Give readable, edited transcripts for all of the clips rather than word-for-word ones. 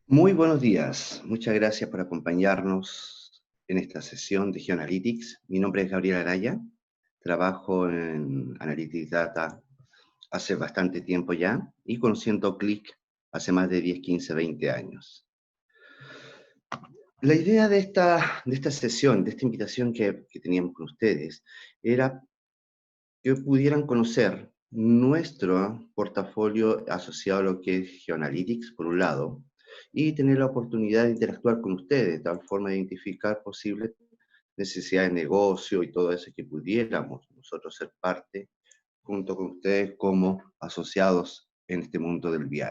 Muy buenos días. Muchas gracias por acompañarnos en esta sesión de GeoAnalytics. Mi nombre es Gabriel Araya. Trabajo en Analytics Data hace bastante tiempo ya y conociendo Qlik hace más de 10, 15, 20 años. La idea de esta sesión, de esta invitación que teníamos con ustedes, era que pudieran conocer nuestro portafolio asociado a lo que es GeoAnalytics, por un lado, y tener la oportunidad de interactuar con ustedes, de tal forma de identificar posibles necesidades de negocio y todo eso que pudiéramos nosotros ser parte, junto con ustedes como asociados en este mundo del BI.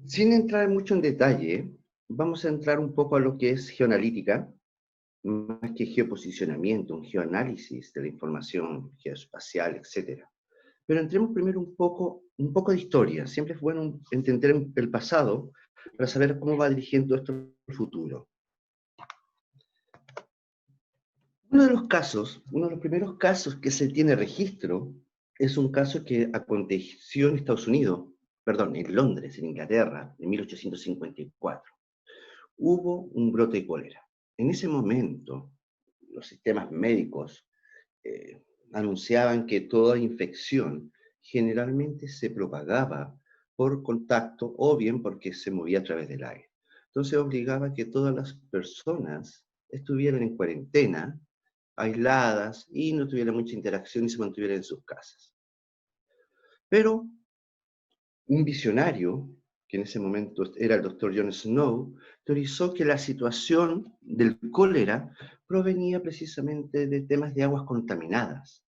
Sin entrar mucho en detalle, vamos a entrar un poco a lo que es geoanalítica, más que geoposicionamiento, un geoanálisis de la información geoespacial, etc. Pero entremos primero un poco de historia. Siempre es bueno entender el pasado para saber cómo va dirigiendo esto el futuro. Uno de los primeros casos que se tiene registro, es un caso que aconteció en Estados Unidos, perdón, en Londres, en Inglaterra, en 1854. Hubo un brote de cólera. En ese momento, los sistemas médicos anunciaban que toda infección generalmente se propagaba por contacto o bien porque se movía a través del aire. Entonces obligaba a que todas las personas estuvieran en cuarentena, aisladas y no tuvieran mucha interacción y se mantuvieran en sus casas. Pero un visionario, que en ese momento era el doctor John Snow, teorizó que la situación del cólera provenía precisamente de temas de aguas contaminadas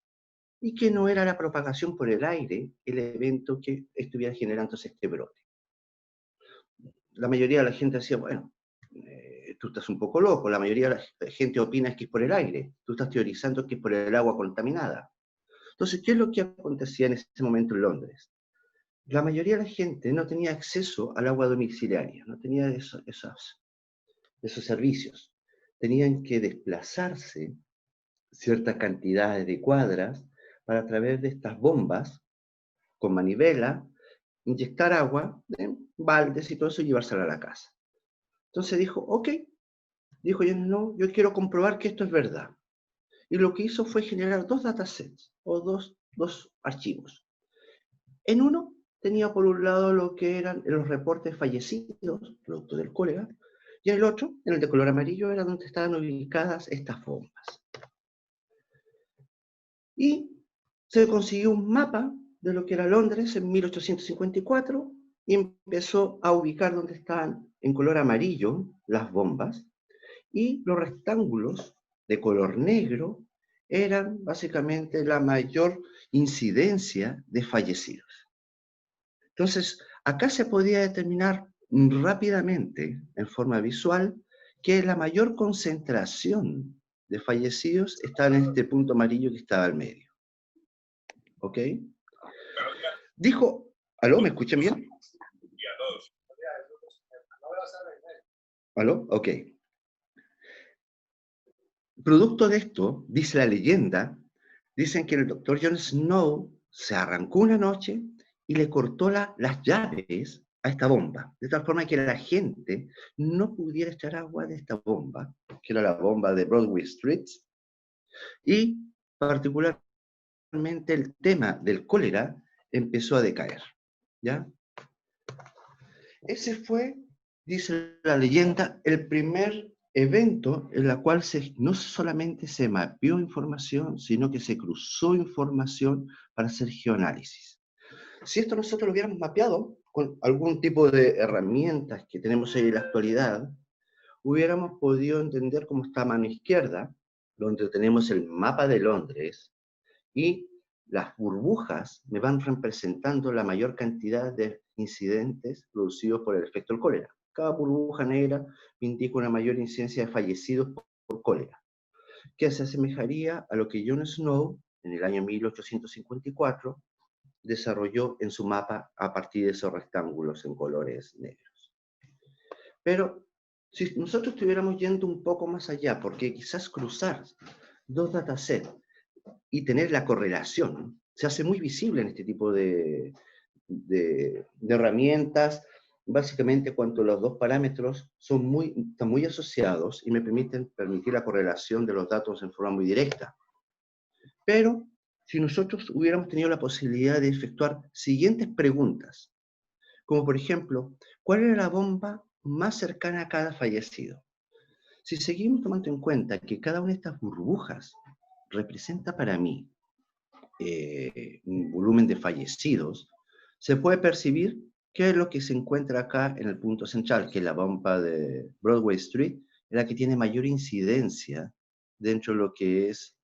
y que no era la propagación por el aire el evento que estuviera generando este brote. La mayoría de la gente decía, bueno, tú estás un poco loco, la mayoría de la gente opina que es por el aire, tú estás teorizando que es por el agua contaminada. Entonces, ¿qué es lo que acontecía en ese momento en Londres? La mayoría de la gente no tenía acceso al agua domiciliaria, no tenía esos servicios. Tenían que desplazarse ciertas cantidades de cuadras para a través de estas bombas con manivela, inyectar agua en baldes y todo eso y llevársela a la casa. Entonces dijo, ok, dijo yo, no, yo quiero comprobar que esto es verdad. Y lo que hizo fue generar dos datasets o dos archivos. En uno tenía por un lado lo que eran los reportes fallecidos, producto del cólera, y en el otro, en el de color amarillo, era donde estaban ubicadas estas bombas. Y se consiguió un mapa de lo que era Londres en 1854 y empezó a ubicar donde estaban en color amarillo las bombas y los rectángulos de color negro eran básicamente la mayor incidencia de fallecidos. Entonces, acá se podía determinar rápidamente, en forma visual, que la mayor concentración de fallecidos estaba en este punto amarillo que estaba al medio. ¿Ok? Dijo, ¿aló? ¿Me escuchan bien? ¿Aló? Ok. Producto de esto, dice la leyenda, dicen que el doctor John Snow se arrancó una noche y le cortó las llaves a esta bomba, de tal forma que la gente no pudiera echar agua de esta bomba, que era la bomba de Broadway Street, y particularmente el tema del cólera empezó a decaer, ¿ya? Ese fue, dice la leyenda, el primer evento en el cual no solamente se mapeó información, sino que se cruzó información para hacer geoanálisis. Si esto nosotros lo hubiéramos mapeado con algún tipo de herramientas que tenemos ahí en la actualidad, hubiéramos podido entender cómo está a mano izquierda, donde tenemos el mapa de Londres, y las burbujas me van representando la mayor cantidad de incidentes producidos por el efecto del cólera. Cada burbuja negra me indica una mayor incidencia de fallecidos por cólera, que se asemejaría a lo que John Snow, en el año 1854, desarrolló en su mapa a partir de esos rectángulos en colores negros. Pero si nosotros estuviéramos yendo un poco más allá, porque quizás cruzar dos datasets y tener la correlación se hace muy visible en este tipo de de herramientas, básicamente cuando los dos parámetros están muy asociados y me permitir la correlación de los datos en forma muy directa. Pero si nosotros hubiéramos tenido la posibilidad de efectuar siguientes preguntas, como por ejemplo, ¿cuál era la bomba más cercana a cada fallecido? Si seguimos tomando en cuenta que cada una de estas burbujas representa para mí un volumen de fallecidos, se puede percibir qué es lo que se encuentra acá en el punto central, que es la bomba de Broadway Street, la que tiene mayor incidencia dentro de lo que es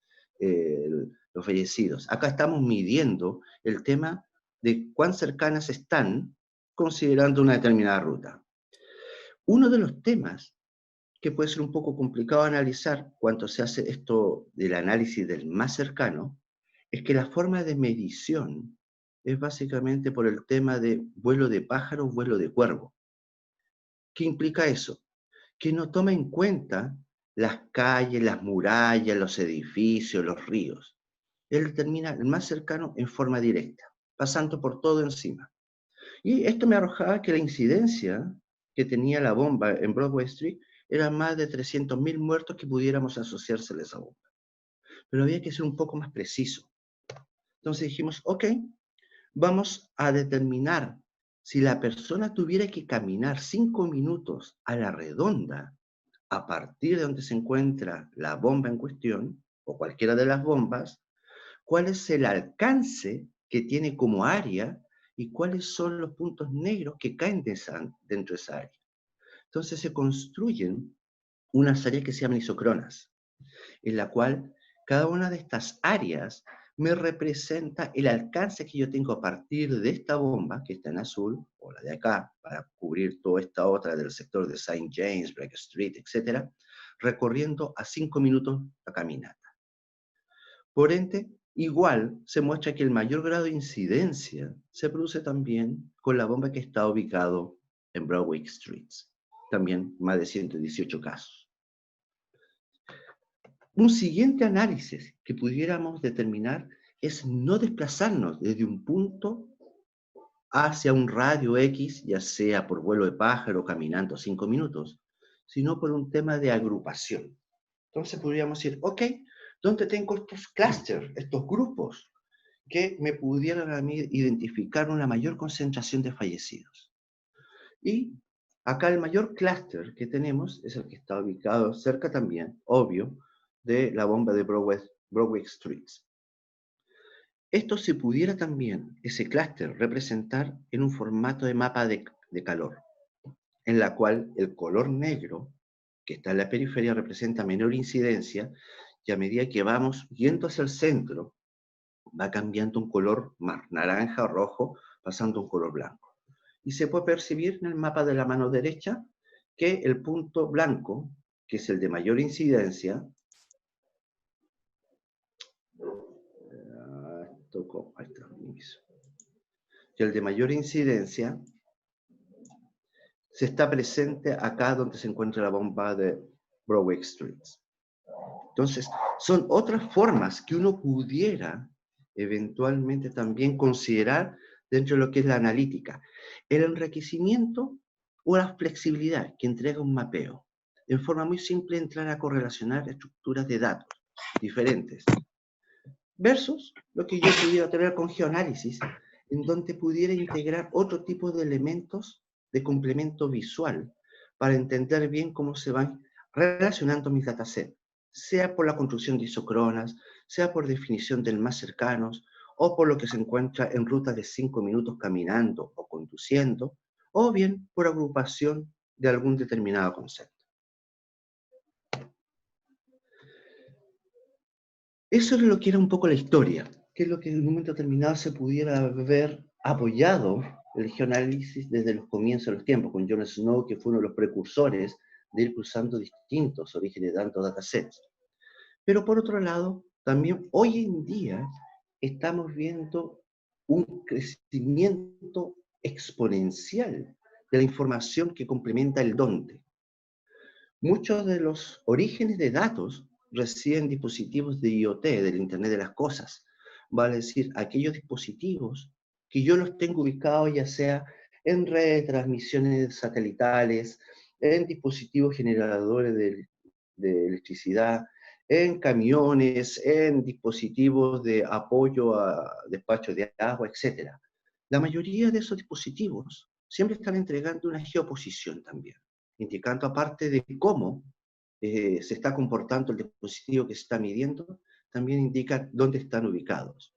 los fallecidos. Acá estamos midiendo el tema de cuán cercanas están considerando una determinada ruta. Uno de los temas que puede ser un poco complicado de analizar cuando se hace esto del análisis del más cercano, es que la forma de medición es básicamente por el tema de vuelo de pájaro, vuelo de cuervo. ¿Qué implica eso? Que no toma en cuenta las calles, las murallas, los edificios, los ríos. Él determina el más cercano en forma directa, pasando por todo encima. Y esto me arrojaba que la incidencia que tenía la bomba en Broadway Street era más de 300.000 muertos que pudiéramos asociársele a esa bomba. Pero había que ser un poco más preciso. Entonces dijimos, ok, vamos a determinar si la persona tuviera que caminar 5 minutos a la redonda a partir de donde se encuentra la bomba en cuestión, o cualquiera de las bombas, cuál es el alcance que tiene como área y cuáles son los puntos negros que caen dentro de esa área. Entonces se construyen unas áreas que se llaman isocronas, en la cual cada una de estas áreas me representa el alcance que yo tengo a partir de esta bomba, que está en azul, o la de acá, para cubrir toda esta otra del sector de St. James, Black Street, etc., recorriendo a 5 minutos la caminata. Por ende, igual se muestra que el mayor grado de incidencia se produce también con la bomba que está ubicado en Broadway Street. También más de 118 casos. Un siguiente análisis que pudiéramos determinar es no desplazarnos desde un punto hacia un radio X, ya sea por vuelo de pájaro, caminando 5 minutos, sino por un tema de agrupación. Entonces podríamos decir, ok, ¿dónde tengo estos clústeres, estos grupos que me pudieran a mí identificar una mayor concentración de fallecidos? Y acá el mayor clúster que tenemos es el que está ubicado cerca también, obvio, de la bomba de Broadway Street. Esto se pudiera también, ese clúster, representar en un formato de mapa de calor, en la cual el color negro, que está en la periferia, representa menor incidencia, y a medida que vamos yendo hacia el centro, va cambiando un color más naranja o rojo, pasando a un color blanco. Y se puede percibir en el mapa de la mano derecha que el punto blanco, que es el de mayor incidencia, que el de mayor incidencia se está presente acá donde se encuentra la bomba de Broadway Street. Entonces, son otras formas que uno pudiera eventualmente también considerar dentro de lo que es la analítica. El enriquecimiento o la flexibilidad que entrega un mapeo. En forma muy simple, entrar a correlacionar estructuras de datos diferentes. Versus lo que yo pudiera tener con geoanálisis, en donde pudiera integrar otro tipo de elementos de complemento visual para entender bien cómo se van relacionando mis datasets, sea por la construcción de isocronas, sea por definición del más cercanos, o por lo que se encuentra en rutas de 5 minutos caminando o conduciendo, o bien por agrupación de algún determinado concepto. Eso es lo que era un poco la historia, que es lo que en un momento determinado se pudiera haber apoyado el geoanálisis desde los comienzos de los tiempos, con John Snow, que fue uno de los precursores de ir cruzando distintos orígenes de tantos datasets. Pero por otro lado, también hoy en día estamos viendo un crecimiento exponencial de la información que complementa el dónde. Muchos de los orígenes de datos residen dispositivos de IoT, del Internet de las Cosas. Vale decir, aquellos dispositivos que yo los tengo ubicados ya sea en redes de transmisiones satelitales, en dispositivos generadores de electricidad, en camiones, en dispositivos de apoyo a despacho de agua, etc. La mayoría de esos dispositivos siempre están entregando una geoposición también, indicando aparte de cómo se está comportando el dispositivo que se está midiendo, también indica dónde están ubicados.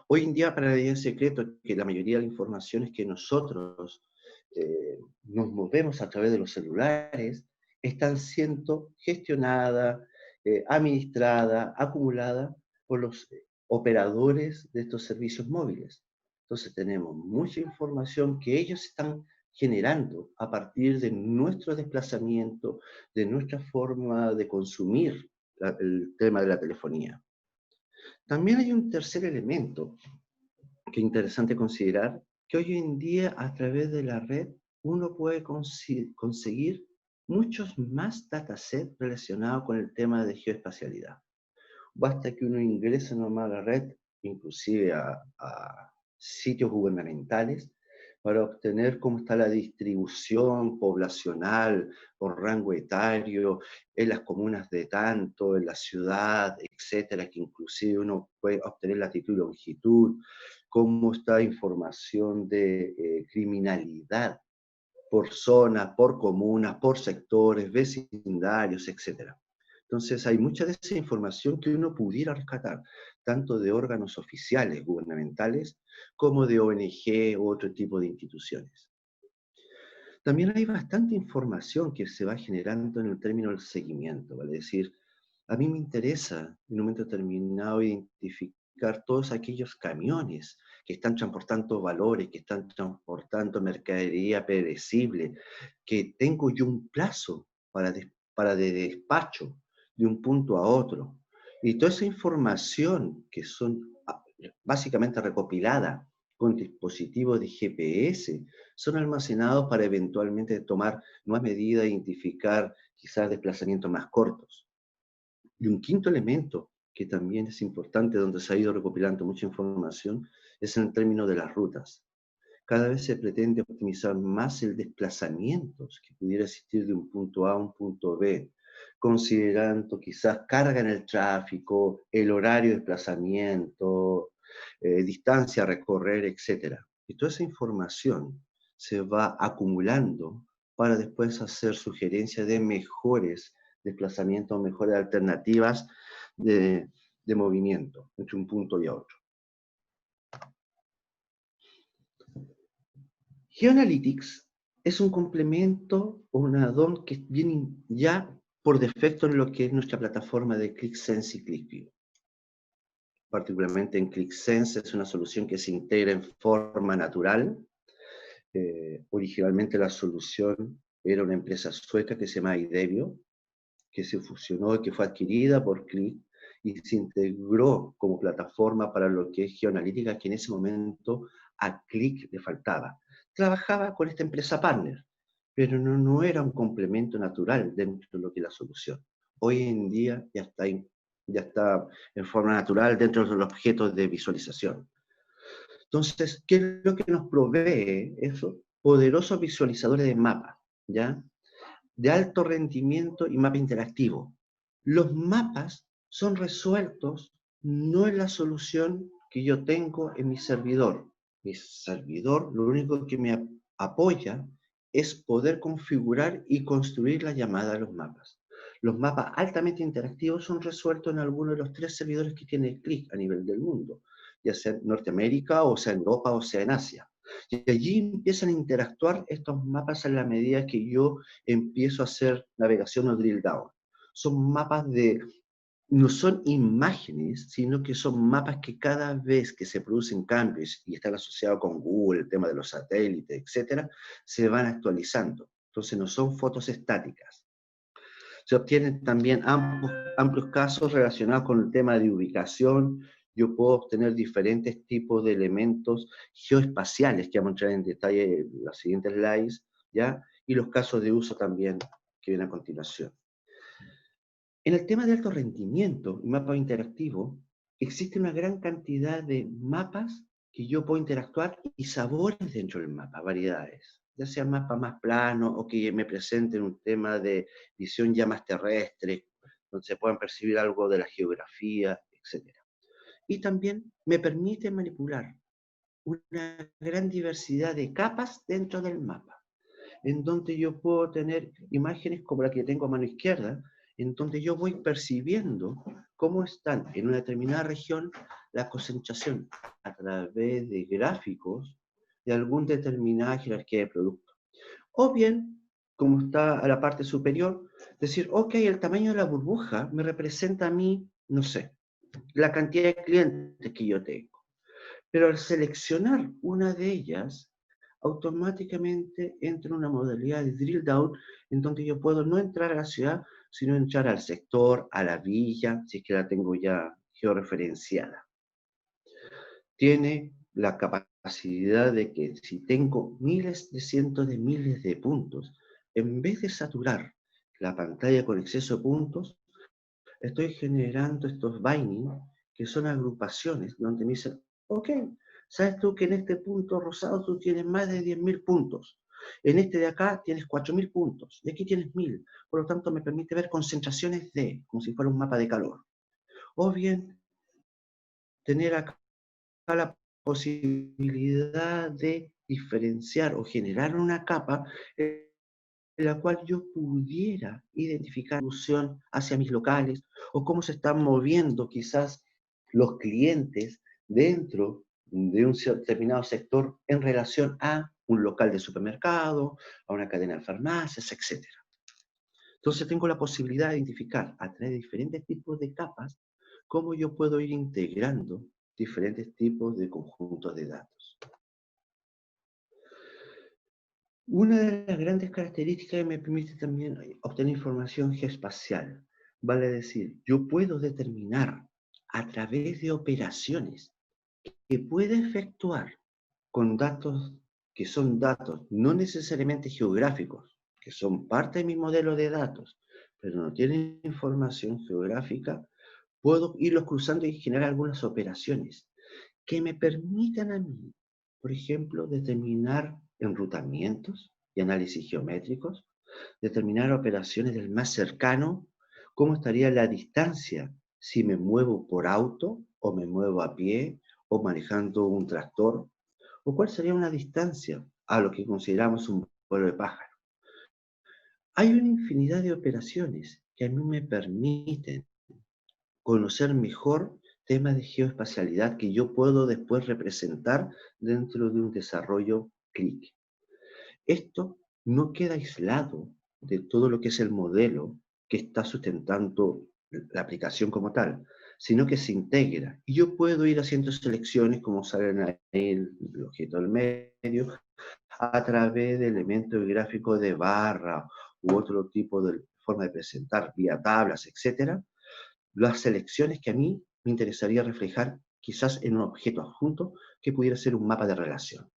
Hoy en día, para nadie es secreto que la mayoría de las informaciones que nosotros nos movemos a través de los celulares están siendo gestionadas, administradas, acumuladas por los operadores de estos servicios móviles. Entonces tenemos mucha información que ellos están generando a partir de nuestro desplazamiento, de nuestra forma de consumir el tema de la telefonía. También hay un tercer elemento que es interesante considerar, que hoy en día a través de la red uno puede conseguir muchos más datasets relacionados con el tema de geoespacialidad. Basta que uno ingrese nomás a la red, inclusive a sitios gubernamentales, para obtener cómo está la distribución poblacional por rango etario, en las comunas de tanto, en la ciudad, etcétera, que inclusive uno puede obtener latitud y longitud, cómo está información de criminalidad por zonas, por comunas, por sectores, vecindarios, etcétera. Entonces hay mucha de esa información que uno pudiera rescatar, tanto de órganos oficiales gubernamentales como de ONG u otro tipo de instituciones. También hay bastante información que se va generando en el término del seguimiento, ¿vale? Es decir, a mí me interesa en un momento determinado identificar todos aquellos camiones que están transportando valores, que están transportando mercadería perecible, que tengo yo un plazo para de despacho de un punto a otro. Y toda esa información que son básicamente recopilada con dispositivos de GPS son almacenados para eventualmente tomar nuevas medidas e identificar quizás desplazamientos más cortos. Y un quinto elemento que también es importante, donde se ha ido recopilando mucha información, es en el término de las rutas. Cada vez se pretende optimizar más el desplazamiento que pudiera existir de un punto A a un punto B, considerando quizás carga en el tráfico, el horario de desplazamiento, distancia a recorrer, etc. Y toda esa información se va acumulando para después hacer sugerencias de mejores desplazamientos, mejores alternativas de movimiento entre un punto y otro. GeoAnalytics es un complemento o un add-on que viene ya por defecto en lo que es nuestra plataforma de ClickSense y ClickView. Particularmente en ClickSense es una solución que se integra en forma natural. Originalmente la solución era una empresa sueca que se llama Idevio, que se fusionó y que fue adquirida por Click y se integró como plataforma para lo que es geoanalítica, que en ese momento a Click le faltaba. Trabajaba con esta empresa partner, pero no era un complemento natural dentro de lo que es la solución. Hoy en día ya está en forma natural dentro de los objetos de visualización. Entonces, ¿qué es lo que nos provee eso? Poderosos visualizadores de mapas, ¿ya? De alto rendimiento y mapa interactivo. Los mapas son resueltos no en la solución que yo tengo en mi servidor. Mi servidor lo único que me apoya es poder configurar y construir la llamada a los mapas. Los mapas altamente interactivos son resueltos en alguno de los 3 servidores que tiene Click a nivel del mundo, ya sea en Norteamérica, o sea en Europa, o sea en Asia. Y allí empiezan a interactuar estos mapas en la medida que yo empiezo a hacer navegación o drill down. Son mapas no son imágenes, sino que son mapas que cada vez que se producen cambios y están asociados con Google, el tema de los satélites, etcétera, se van actualizando. Entonces no son fotos estáticas. Se obtienen también amplios casos relacionados con el tema de ubicación. Yo puedo obtener diferentes tipos de elementos geoespaciales, que vamos a entrar en detalle en las siguientes slides, ¿ya? Y los casos de uso también que vienen a continuación. En el tema de alto rendimiento y mapa interactivo, existe una gran cantidad de mapas que yo puedo interactuar y sabores dentro del mapa, variedades. Ya sea mapa más plano o que me presenten un tema de visión ya más terrestre, donde se puedan percibir algo de la geografía, etc. Y también me permite manipular una gran diversidad de capas dentro del mapa, en donde yo puedo tener imágenes como la que tengo a mano izquierda, en donde yo voy percibiendo cómo están en una determinada región la concentración a través de gráficos de alguna determinada jerarquía de productos. O bien, como está a la parte superior, decir, ok, el tamaño de la burbuja me representa a mí, no sé, la cantidad de clientes que yo tengo. Pero al seleccionar una de ellas, automáticamente entra en una modalidad de drill down en donde yo puedo no entrar a la ciudad, sino entrar al sector, a la villa, si es que la tengo ya georreferenciada. Tiene la capacidad de que si tengo miles de cientos de miles de puntos, en vez de saturar la pantalla con exceso de puntos, estoy generando estos binding, que son agrupaciones, donde me dicen, ok, sabes tú que en este punto rosado tú tienes más de 10.000 puntos, en este de acá tienes 4.000 puntos, y aquí tienes 1.000, por lo tanto me permite ver concentraciones de, como si fuera un mapa de calor. O bien, tener acá la posibilidad de diferenciar o generar una capa en la cual yo pudiera identificar solución hacia mis locales o cómo se están moviendo quizás los clientes dentro de un determinado sector en relación a un local de supermercado, a una cadena de farmacias, etcétera. Entonces tengo la posibilidad de identificar a través de diferentes tipos de capas cómo yo puedo ir integrando diferentes tipos de conjuntos de datos. Una de las grandes características que me permite también obtener información geoespacial, vale decir, yo puedo determinar a través de operaciones que puedo efectuar con datos que son datos no necesariamente geográficos, que son parte de mi modelo de datos, pero no tienen información geográfica, puedo irlos cruzando y generar algunas operaciones que me permitan a mí, por ejemplo, determinar enrutamientos y análisis geométricos, determinar operaciones del más cercano, cómo estaría la distancia si me muevo por auto o me muevo a pie o manejando un tractor, o cuál sería una distancia a lo que consideramos un vuelo de pájaro. Hay una infinidad de operaciones que a mí me permiten conocer mejor temas de geoespacialidad que yo puedo después representar dentro de un desarrollo click. Esto no queda aislado de todo lo que es el modelo que está sustentando la aplicación como tal, sino que se integra. Y yo puedo ir haciendo selecciones, como salen ahí el objeto del medio, a través de elementos gráficos de barra u otro tipo de forma de presentar, vía tablas, etcétera, las selecciones que a mí me interesaría reflejar quizás en un objeto adjunto que pudiera ser un mapa de relación.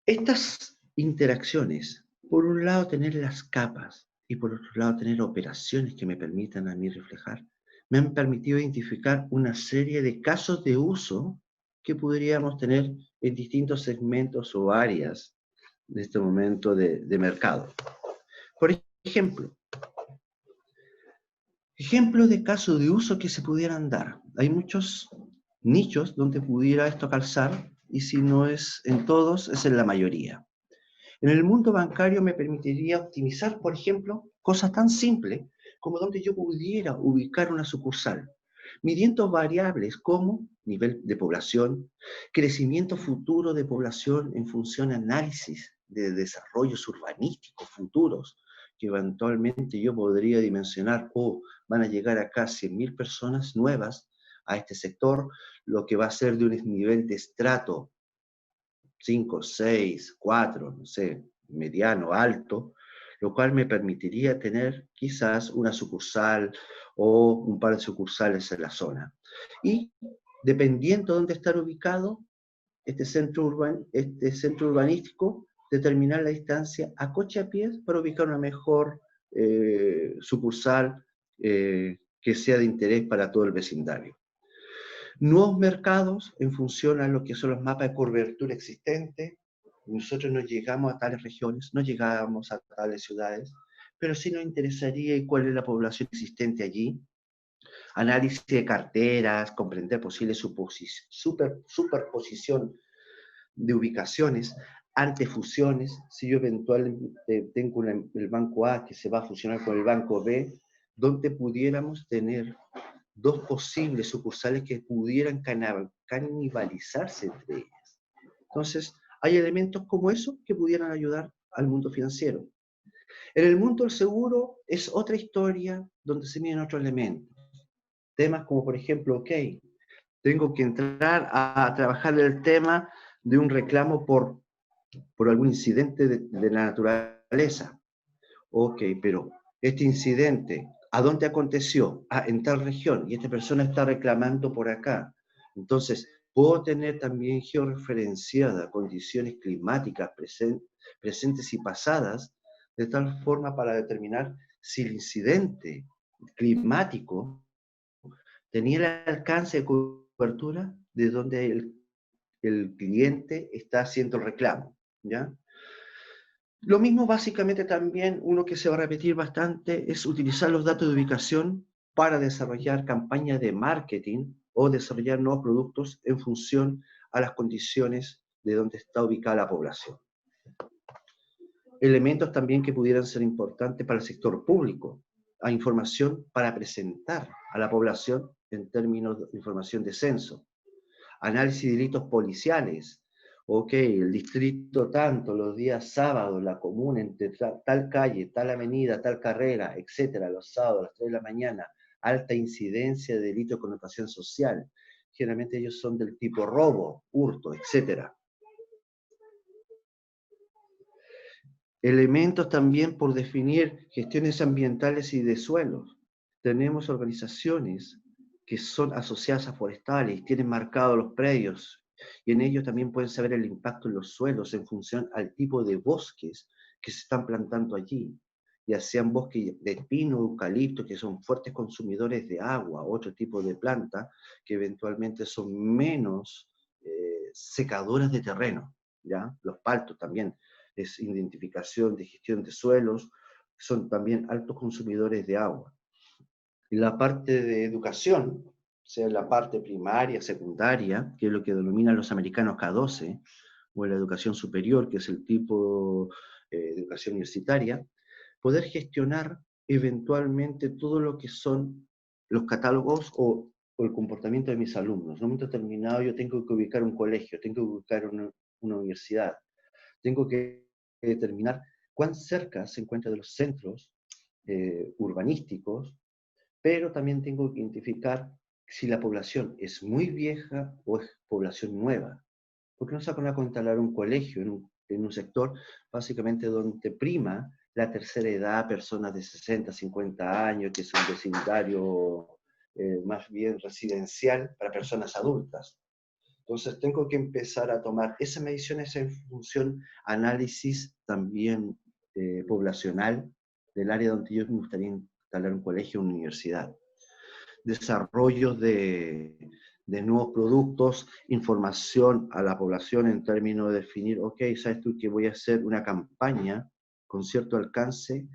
Estas interacciones, por un lado tener las capas y por otro lado tener operaciones que me permitan a mí reflejar, me han permitido identificar una serie de casos de uso que podríamos tener en distintos segmentos o áreas de este momento de mercado. Por ejemplo, ejemplos de casos de uso que se pudieran dar. Hay muchos nichos donde pudiera esto calzar y si no es en todos, es en la mayoría. En el mundo bancario me permitiría optimizar, por ejemplo, cosas tan simples como donde yo pudiera ubicar una sucursal, midiendo variables como nivel de población, crecimiento futuro de población en función de análisis de desarrollos urbanísticos futuros, que eventualmente yo podría dimensionar, van a llegar acá 100.000 personas nuevas a este sector, lo que va a ser de un nivel de estrato 5, 6, 4, no sé, mediano, alto, lo cual me permitiría tener quizás una sucursal o un par de sucursales en la zona. Y dependiendo de dónde estar ubicado, este centro urbanístico, determinar la distancia a coche a pie para ubicar una mejor sucursal que sea de interés para todo el vecindario. Nuevos mercados en función a lo que son los mapas de cobertura existentes. Nosotros no llegamos a tales regiones, no llegamos a tales ciudades, pero sí nos interesaría cuál es la población existente allí. Análisis de carteras, comprender posible superposición de ubicaciones, antefusiones. Si yo eventualmente tengo el banco A que se va a fusionar con el banco B, donde pudiéramos tener dos posibles sucursales que pudieran canibalizarse entre ellas. Entonces, hay elementos como eso que pudieran ayudar al mundo financiero. En el mundo del seguro es otra historia donde se miden otros elementos. Temas como, por ejemplo, ok, tengo que entrar a trabajar el tema de un reclamo por algún incidente de la naturaleza. Ok, pero este incidente, ¿a dónde aconteció? Ah, en tal región, y esta persona está reclamando por acá. Entonces, puedo tener también georreferenciadas condiciones climáticas presentes y pasadas, de tal forma para determinar si el incidente climático tenía el alcance de cobertura de donde el cliente está haciendo el reclamo, ¿ya? Lo mismo básicamente también, uno que se va a repetir bastante, es utilizar los datos de ubicación para desarrollar campañas de marketing o desarrollar nuevos productos en función a las condiciones de donde está ubicada la población. Elementos también que pudieran ser importantes para el sector público, a información para presentar a la población en términos de información de censo, análisis de delitos policiales. Ok, el distrito tanto, los días sábados, la comuna, entre tal calle, tal avenida, tal carrera, etcétera, los sábados a las 3 de la mañana, alta incidencia de delito de connotación social. Generalmente ellos son del tipo robo, hurto, etcétera. Elementos también por definir gestiones ambientales y de suelos. Tenemos organizaciones que son asociadas a forestales y tienen marcados los predios, y en ellos también pueden saber el impacto en los suelos en función al tipo de bosques que se están plantando allí, ya sean bosques de pino, eucalipto, que son fuertes consumidores de agua, otro tipo de planta, que eventualmente son menos secadoras de terreno, ¿ya? Los paltos también es identificación de gestión de suelos, son también altos consumidores de agua. Y la parte de educación, sea la parte primaria, secundaria, que es lo que denominan los americanos K12, o la educación superior, que es el tipo de educación universitaria, poder gestionar eventualmente todo lo que son los catálogos o el comportamiento de mis alumnos. En un momento determinado yo tengo que ubicar un colegio, tengo que ubicar una universidad, tengo que determinar cuán cerca se encuentra de los centros urbanísticos, pero también tengo que identificar si la población es muy vieja o es población nueva. Porque no se van a instalar un colegio en un sector básicamente donde prima la tercera edad, personas de 60, 50 años, que es un vecindario más bien residencial para personas adultas. Entonces tengo que empezar a tomar esas mediciones en función análisis también poblacional del área donde yo me gustaría instalar un colegio o una universidad. Desarrollo de nuevos productos, información a la población en términos de definir, ok, sabes tú que voy a hacer una campaña con cierto alcance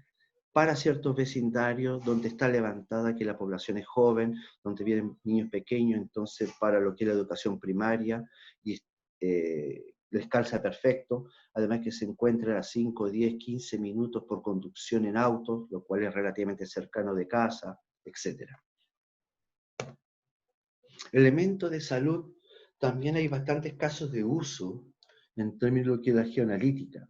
para ciertos vecindarios donde está levantada que la población es joven, donde vienen niños pequeños, entonces para lo que es la educación primaria, y les calza perfecto, además que se encuentra a 5, 10, 15 minutos por conducción en autos, lo cual es relativamente cercano de casa, etc. Elementos de salud, también hay bastantes casos de uso en términos de lo que es la geoanalítica.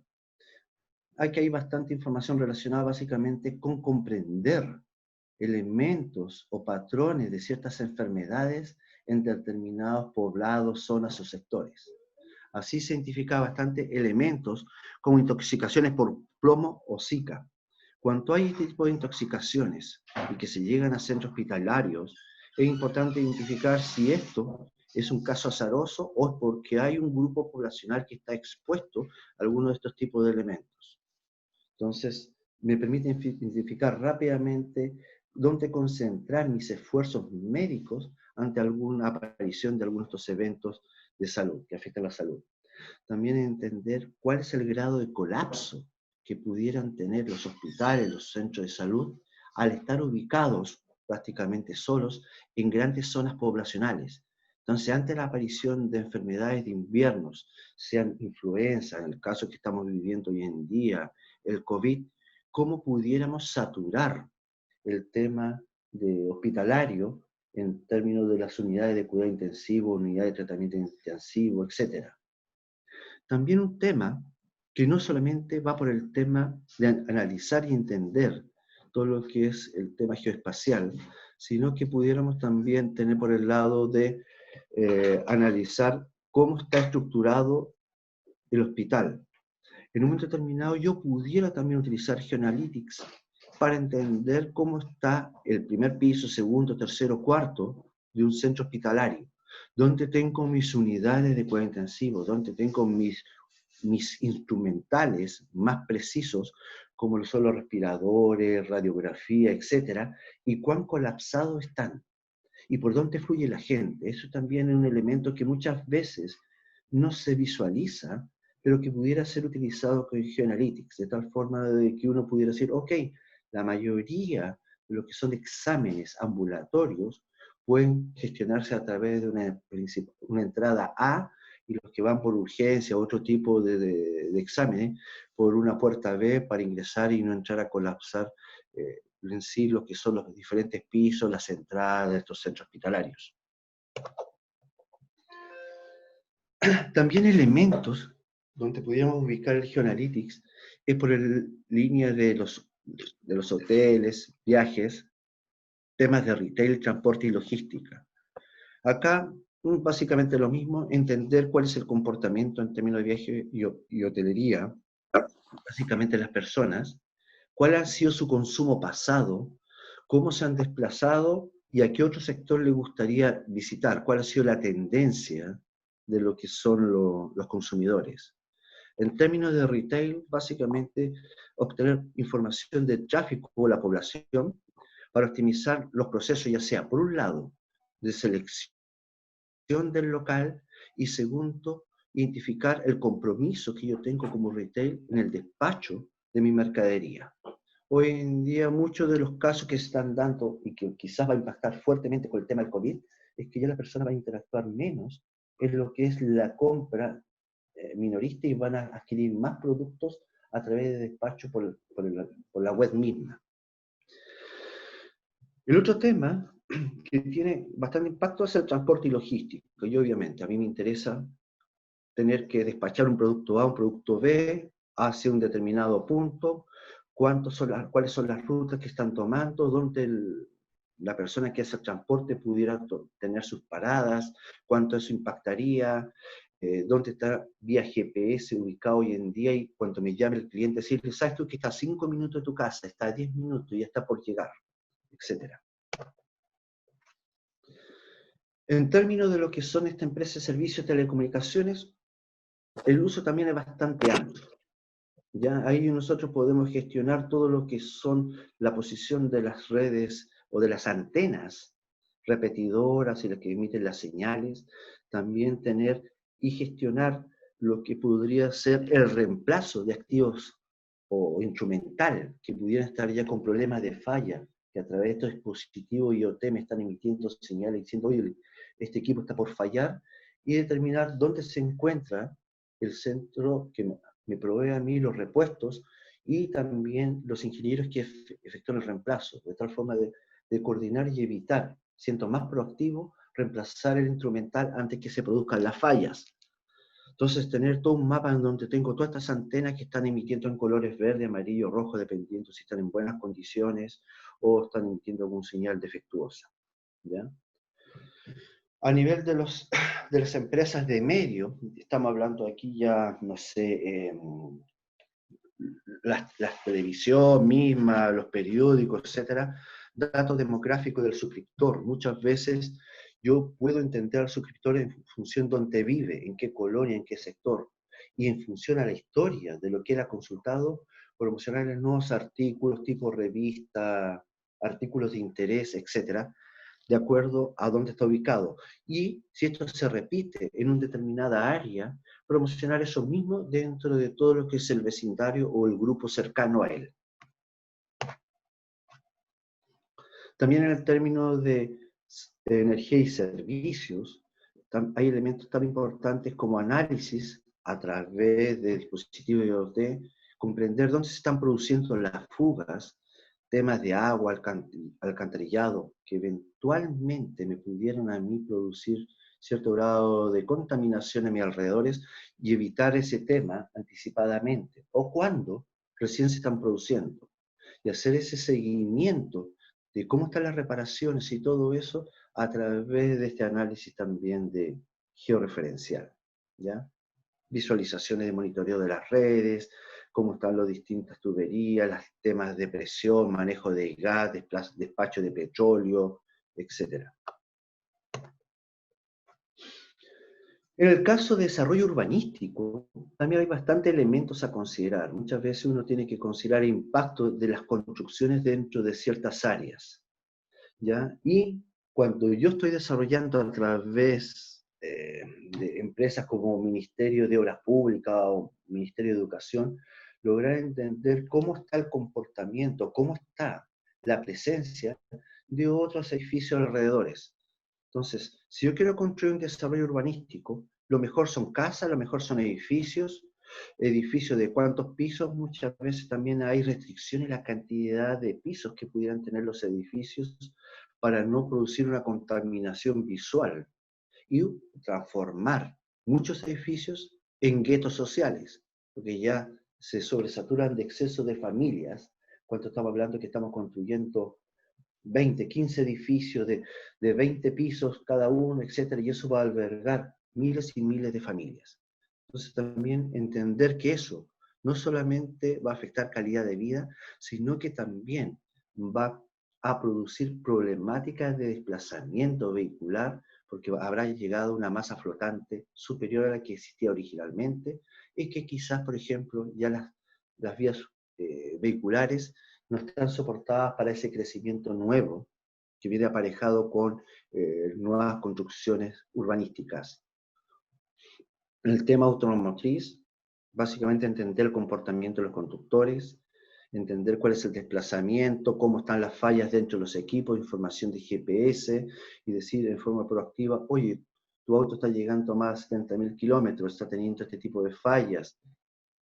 Aquí hay bastante información relacionada básicamente con comprender elementos o patrones de ciertas enfermedades en determinados poblados, zonas o sectores. Así se identifica bastante elementos como intoxicaciones por plomo o zika. Cuando hay este tipo de intoxicaciones y que se llegan a centros hospitalarios, es importante identificar si esto es un caso azaroso o es porque hay un grupo poblacional que está expuesto a alguno de estos tipos de elementos. Entonces, me permite identificar rápidamente dónde concentrar mis esfuerzos médicos ante alguna aparición de algunos de estos eventos de salud, que afectan la salud. También entender cuál es el grado de colapso que pudieran tener los hospitales, los centros de salud, al estar ubicados prácticamente solos en grandes zonas poblacionales. Entonces, ante la aparición de enfermedades de inviernos, sean influenza, en el caso que estamos viviendo hoy en día, el COVID, ¿cómo pudiéramos saturar el tema de hospitalario en términos de las unidades de cuidado intensivo, unidades de tratamiento intensivo, etcétera? También un tema que no solamente va por el tema de analizar y entender todo lo que es el tema geoespacial, sino que pudiéramos también tener por el lado de analizar cómo está estructurado el hospital. En un momento determinado yo pudiera también utilizar Geoanalytics para entender cómo está el primer piso, segundo, tercero, cuarto de un centro hospitalario, donde tengo mis unidades de cuidado intensivo, donde tengo mis instrumentales más precisos, como son los respiradores, radiografía, etcétera, y cuán colapsados están, y por dónde fluye la gente. Eso también es un elemento que muchas veces no se visualiza, pero que pudiera ser utilizado con Geoanalytics, de tal forma de que uno pudiera decir, ok, la mayoría de lo que son exámenes ambulatorios pueden gestionarse a través de una entrada A, y los que van por urgencia o otro tipo de exámenes, por una puerta B para ingresar y no entrar a colapsar en sí lo que son los diferentes pisos, las entradas de estos centros hospitalarios. También elementos donde pudiéramos ubicar el Geoanalytics es por línea de los hoteles, viajes, temas de retail, transporte y logística. Acá, básicamente lo mismo, entender cuál es el comportamiento en términos de viaje y hotelería, básicamente las personas, cuál ha sido su consumo pasado, cómo se han desplazado y a qué otro sector le gustaría visitar, cuál ha sido la tendencia de lo que son los consumidores. En términos de retail, básicamente obtener información de tráfico de la población para optimizar los procesos, ya sea por un lado de selección del local y segundo, identificar el compromiso que yo tengo como retail en el despacho de mi mercadería. Hoy en día muchos de los casos que se están dando y que quizás va a impactar fuertemente con el tema del COVID es que ya la persona va a interactuar menos en lo que es la compra minorista y van a adquirir más productos a través de despacho por la web misma. El otro tema que tiene bastante impacto es el transporte y logístico. Y obviamente a mí me interesa tener que despachar un producto A, un producto B, hacia un determinado punto, cuáles son las rutas que están tomando, dónde la persona que hace el transporte pudiera tener sus paradas, cuánto eso impactaría, dónde está vía GPS ubicado hoy en día, y cuando me llame el cliente, decirle, sabes tú que está a 5 minutos de tu casa, está a 10 minutos y ya está por llegar, etc. En términos de lo que son esta empresa de servicios de telecomunicaciones, el uso también es bastante amplio. Ya ahí nosotros podemos gestionar todo lo que son la posición de las redes o de las antenas repetidoras y las que emiten las señales, también tener y gestionar lo que podría ser el reemplazo de activos o instrumental que pudieran estar ya con problemas de falla, que a través de estos dispositivos IoT me están emitiendo señales diciendo, oye, este equipo está por fallar, y determinar dónde se encuentra el centro que me provee a mí los repuestos y también los ingenieros que efectúan el reemplazo, de tal forma de coordinar y evitar, siendo más proactivo, reemplazar el instrumental antes que se produzcan las fallas. Entonces, tener todo un mapa en donde tengo todas estas antenas que están emitiendo en colores verde, amarillo, rojo, dependiendo si están en buenas condiciones o están emitiendo alguna señal defectuosa, ¿ya? A nivel de las empresas de medio, estamos hablando aquí ya, no sé, la televisión misma, los periódicos, etcétera, datos demográficos del suscriptor. Muchas veces yo puedo entender al suscriptor en función de dónde vive, en qué colonia, en qué sector, y en función a la historia de lo que él ha consultado, promocionarle nuevos artículos tipo revista, artículos de interés, etcétera, de acuerdo a dónde está ubicado. Y si esto se repite en una determinada área, promocionar eso mismo dentro de todo lo que es el vecindario o el grupo cercano a él. También en el término de energía y servicios, hay elementos tan importantes como análisis a través de dispositivos IoT, comprender dónde se están produciendo las fugas, temas de agua, alcantarillado, que eventualmente me pudieran a mí producir cierto grado de contaminación a mis alrededores y evitar ese tema anticipadamente, o cuando recién se están produciendo, y hacer ese seguimiento de cómo están las reparaciones y todo eso a través de este análisis también de georreferencial, ¿ya? Visualizaciones de monitoreo de las redes, cómo están las distintas tuberías, los temas de presión, manejo de gas, despacho de petróleo, etc. En el caso de desarrollo urbanístico, también hay bastantes elementos a considerar. Muchas veces uno tiene que considerar el impacto de las construcciones dentro de ciertas áreas, ¿ya? Y cuando yo estoy desarrollando a través de empresas como Ministerio de Obras Públicas o Ministerio de Educación, lograr entender cómo está el comportamiento, cómo está la presencia de otros edificios alrededores. Entonces, si yo quiero construir un desarrollo urbanístico, lo mejor son casas, lo mejor son edificios, edificios de cuántos pisos, muchas veces también hay restricciones en la cantidad de pisos que pudieran tener los edificios para no producir una contaminación visual y transformar muchos edificios en guetos sociales, porque ya se sobresaturan de exceso de familias, cuando estamos hablando que estamos construyendo 20, 15 edificios de 20 pisos cada uno, etcétera, y eso va a albergar miles y miles de familias. Entonces también entender que eso no solamente va a afectar calidad de vida, sino que también va a producir problemáticas de desplazamiento vehicular, porque habrá llegado una masa flotante superior a la que existía originalmente, y que quizás, por ejemplo, ya las vías vehiculares no están soportadas para ese crecimiento nuevo que viene aparejado con nuevas construcciones urbanísticas. En el tema automotriz, básicamente entender el comportamiento de los conductores, entender cuál es el desplazamiento, cómo están las fallas dentro de los equipos, información de GPS, y decir en forma proactiva, oye, tu auto está llegando a más de 70.000 kilómetros, está teniendo este tipo de fallas,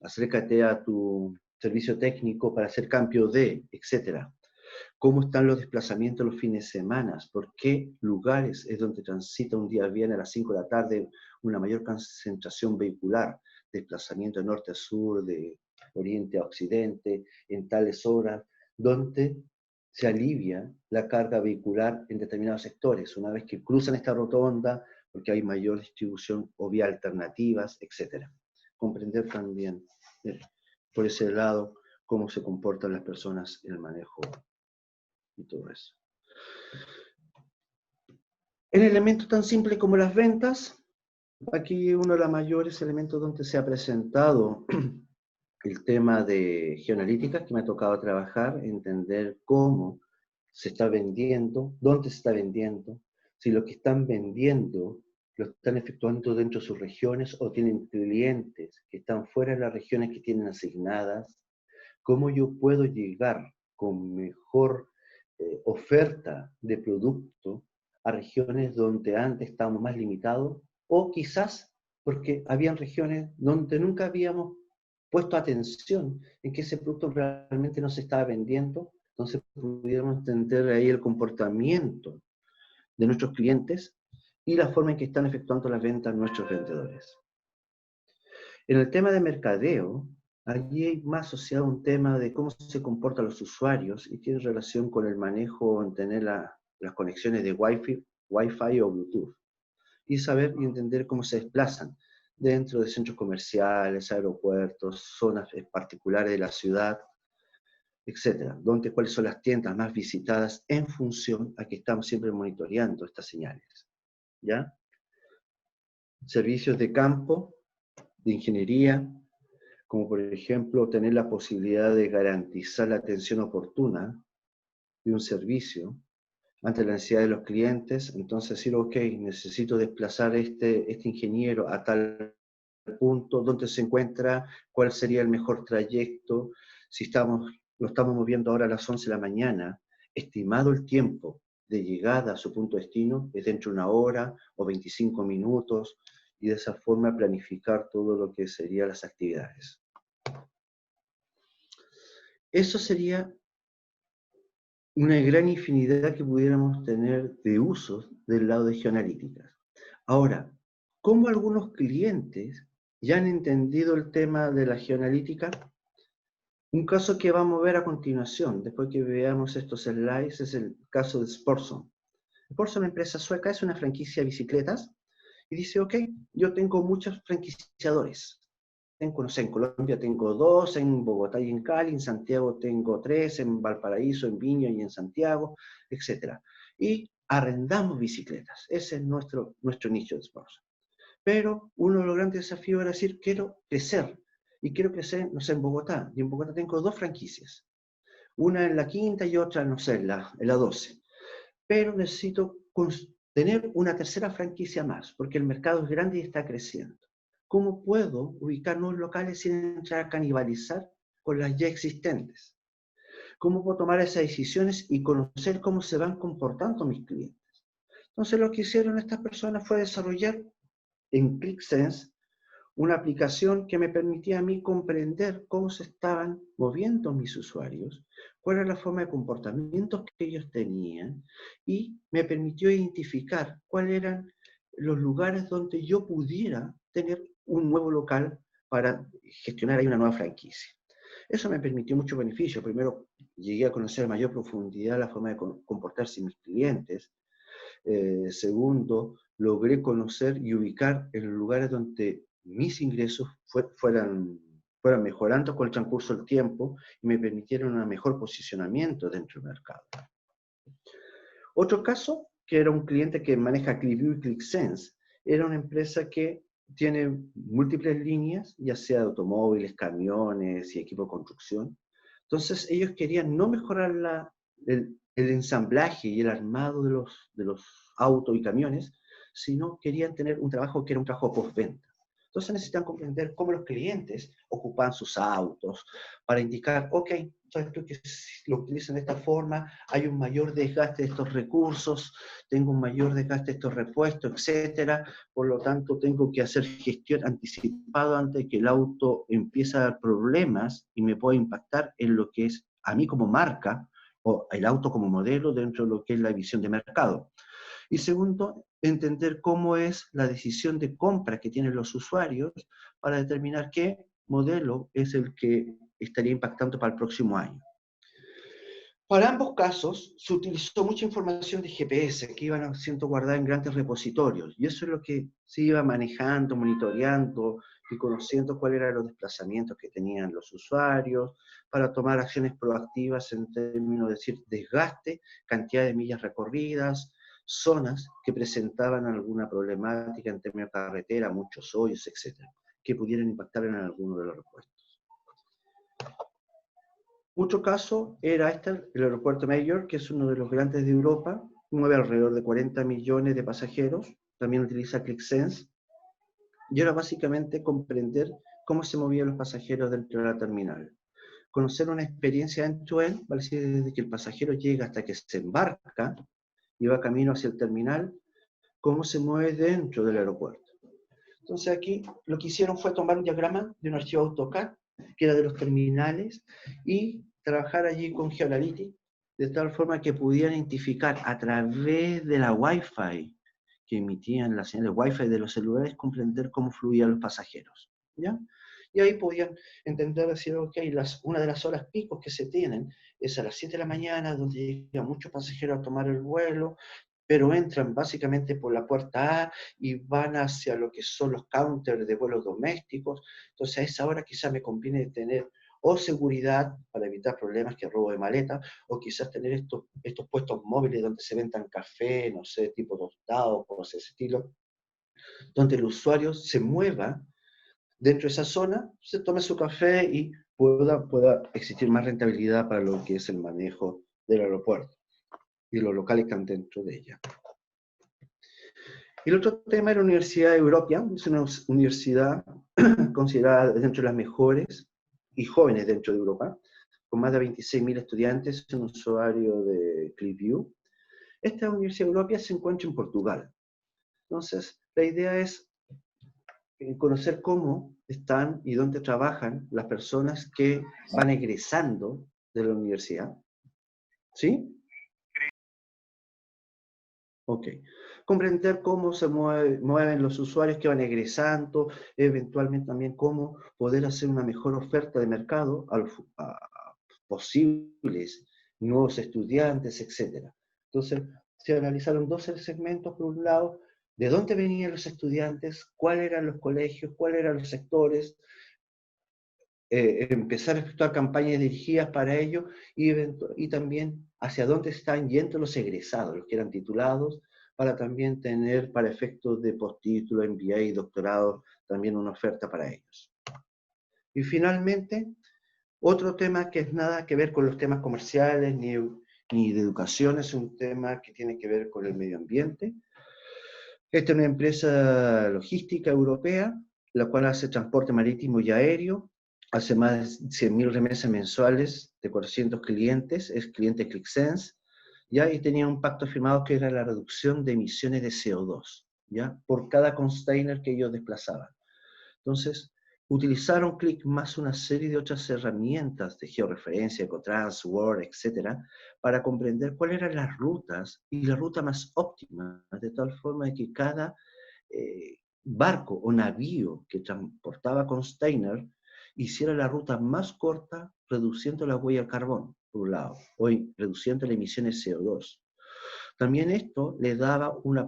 acércate a tu servicio técnico para hacer cambio de, etcétera. ¿Cómo están los desplazamientos los fines de semana? ¿Por qué lugares es donde transita un día bien a las 5 de la tarde una mayor concentración vehicular? Desplazamiento de norte a sur, de oriente a occidente, en tales horas, donde se alivia la carga vehicular en determinados sectores, una vez que cruzan esta rotonda, porque hay mayor distribución o vía alternativas, etc. Comprender también por ese lado cómo se comportan las personas en el manejo y todo eso. En elementos tan simples como las ventas, aquí uno de los mayores elementos donde se ha presentado el tema de geoanalítica, que me ha tocado trabajar, entender cómo se está vendiendo, dónde se está vendiendo, si lo que están vendiendo lo están efectuando dentro de sus regiones o tienen clientes que están fuera de las regiones que tienen asignadas, cómo yo puedo llegar con mejor oferta de producto a regiones donde antes estábamos más limitados, o quizás porque habían regiones donde nunca habíamos puesto atención en que ese producto realmente no se estaba vendiendo, entonces pudiéramos entender ahí el comportamiento de nuestros clientes y la forma en que están efectuando las ventas nuestros vendedores. En el tema de mercadeo, allí hay más asociado un tema de cómo se comportan los usuarios y tiene relación con el manejo en tener las conexiones de Wi-Fi o Bluetooth y saber y entender cómo se desplazan dentro de centros comerciales, aeropuertos, zonas particulares de la ciudad, etcétera, cuáles son las tiendas más visitadas en función a que estamos siempre monitoreando estas señales, ¿ya? Servicios de campo, de ingeniería, como por ejemplo tener la posibilidad de garantizar la atención oportuna de un servicio ante la necesidad de los clientes. Entonces decir, ok, necesito desplazar este ingeniero a tal punto, dónde se encuentra, cuál sería el mejor trayecto, si lo estamos moviendo ahora a las 11 de la mañana, estimado el tiempo de llegada a su punto de destino es dentro de 1 hora o 25 minutos, y de esa forma planificar todo lo que serían las actividades. Eso sería una gran infinidad que pudiéramos tener de usos del lado de geoanalíticas. Ahora, ¿cómo algunos clientes ya han entendido el tema de la geoanalítica? Un caso que vamos a ver a continuación, después que veamos estos slides, es el caso de Sportson. Sportson, empresa sueca, es una franquicia de bicicletas, y dice, ok, yo tengo muchos franquiciadores. No sé, en Colombia tengo 2, en Bogotá y en Cali, en Santiago tengo 3, en Valparaíso, en Viña y en Santiago, etc. Y arrendamos bicicletas. Ese es nuestro nicho de Sportson. Pero uno de los grandes desafíos era decir, quiero crecer. Y quiero crecer, no sé, en Bogotá. Y en Bogotá tengo 2 franquicias. Una en la quinta y otra, no sé, en la 12. Pero necesito tener una tercera franquicia más, porque el mercado es grande y está creciendo. ¿Cómo puedo ubicar nuevos locales sin entrar a canibalizar con las ya existentes? ¿Cómo puedo tomar esas decisiones y conocer cómo se van comportando mis clientes? Entonces lo que hicieron estas personas fue desarrollar en ClickSense una aplicación que me permitía a mí comprender cómo se estaban moviendo mis usuarios, cuál era la forma de comportamientos que ellos tenían, y me permitió identificar cuáles eran los lugares donde yo pudiera tener un nuevo local para gestionar ahí una nueva franquicia. Eso me permitió mucho beneficio. Primero, llegué a conocer a mayor profundidad la forma de comportarse mis clientes. Segundo, logré conocer y ubicar en los lugares donde mis ingresos fueran mejorando con el transcurso del tiempo y me permitieron un mejor posicionamiento dentro del mercado. Otro caso, que era un cliente que maneja ClickView y ClickSense, era una empresa que tiene múltiples líneas, ya sea de automóviles, camiones y equipo de construcción. Entonces ellos querían no mejorar el ensamblaje y el armado de los autos y camiones, sino querían tener un trabajo que era un trabajo postventa. Entonces necesitan comprender cómo los clientes ocupan sus autos para indicar, ok, sabes tú que si lo utilizan de esta forma, hay un mayor desgaste de estos recursos, tengo un mayor desgaste de estos repuestos, etcétera. Por lo tanto, tengo que hacer gestión anticipada antes de que el auto empiece a dar problemas y me pueda impactar en lo que es a mí como marca o el auto como modelo dentro de lo que es la visión de mercado. Y segundo, entender cómo es la decisión de compra que tienen los usuarios para determinar qué modelo es el que estaría impactando para el próximo año. Para ambos casos se utilizó mucha información de GPS que iban siendo guardadas en grandes repositorios, y eso es lo que se iba manejando, monitoreando y conociendo cuáles eran los desplazamientos que tenían los usuarios para tomar acciones proactivas en términos de decir desgaste, cantidad de millas recorridas, zonas que presentaban alguna problemática en términos de carretera, muchos hoyos, etcétera, que pudieran impactar en alguno de los repuestos. Otro caso era el aeropuerto Mayor, que es uno de los grandes de Europa, mueve alrededor de 40 millones de pasajeros, también utiliza ClickSense, y era básicamente comprender cómo se movían los pasajeros dentro de la terminal. Conocer una experiencia end-to-end, ¿vale? Desde que el pasajero llega hasta que se embarca y va camino hacia el terminal, cómo se mueve dentro del aeropuerto. Entonces aquí lo que hicieron fue tomar un diagrama de un archivo AutoCAD, que era de los terminales, y trabajar allí con Geoanalytics, de tal forma que pudieran identificar a través de la Wi-Fi que emitían las señales Wi-Fi de los celulares, comprender cómo fluían los pasajeros, ¿ya? Y ahí podían entender, decir, ok, una de las horas picos que se tienen es a las 7 de la mañana, donde llegan muchos pasajeros a tomar el vuelo, pero entran básicamente por la puerta A y van hacia lo que son los counters de vuelos domésticos. Entonces a esa hora quizás me conviene tener o seguridad para evitar problemas que robo de maleta, o quizás tener estos puestos móviles donde se vendan café, no sé, tipo tostado, cosas de ese estilo, donde el usuario se mueva dentro de esa zona, se tome su café y pueda existir más rentabilidad para lo que es el manejo del aeropuerto y los locales que están dentro de ella. Y el otro tema era la Universidad Europea, es una universidad considerada dentro de las mejores y jóvenes dentro de Europa, con más de 26.000 estudiantes, es un usuario de ClickView. Esta Universidad Europea se encuentra en Portugal. Entonces, la idea es conocer cómo están y dónde trabajan las personas que van egresando de la universidad. ¿Sí? Ok. Comprender cómo se mueven los usuarios que van egresando, eventualmente también cómo poder hacer una mejor oferta de mercado a posibles nuevos estudiantes, etc. Entonces, se analizaron dos segmentos. Por un lado, de dónde venían los estudiantes, cuáles eran los colegios, cuáles eran los sectores, empezar a efectuar campañas dirigidas para ello y también hacia dónde están yendo los egresados, los que eran titulados, para también tener para efectos de postítulo, MBA y doctorado también una oferta para ellos. Y finalmente, otro tema que es nada que ver con los temas comerciales ni de educación, es un tema que tiene que ver con el medio ambiente. Esta es una empresa logística europea, la cual hace transporte marítimo y aéreo, hace más de 100.000 remesas mensuales de 400 clientes, es cliente ClickSense, ¿ya? Y tenía un pacto firmado que era la reducción de emisiones de CO2, ¿ya? Por cada container que ellos desplazaban. Entonces, utilizaron Click más una serie de otras herramientas de georreferencia, Ecotrans, Word, etcétera, para comprender cuáles eran las rutas y la ruta más óptima, de tal forma de que cada barco o navío que transportaba container hiciera la ruta más corta, reduciendo la huella de carbón, por un lado, o reduciendo las emisiones CO2. También esto le daba un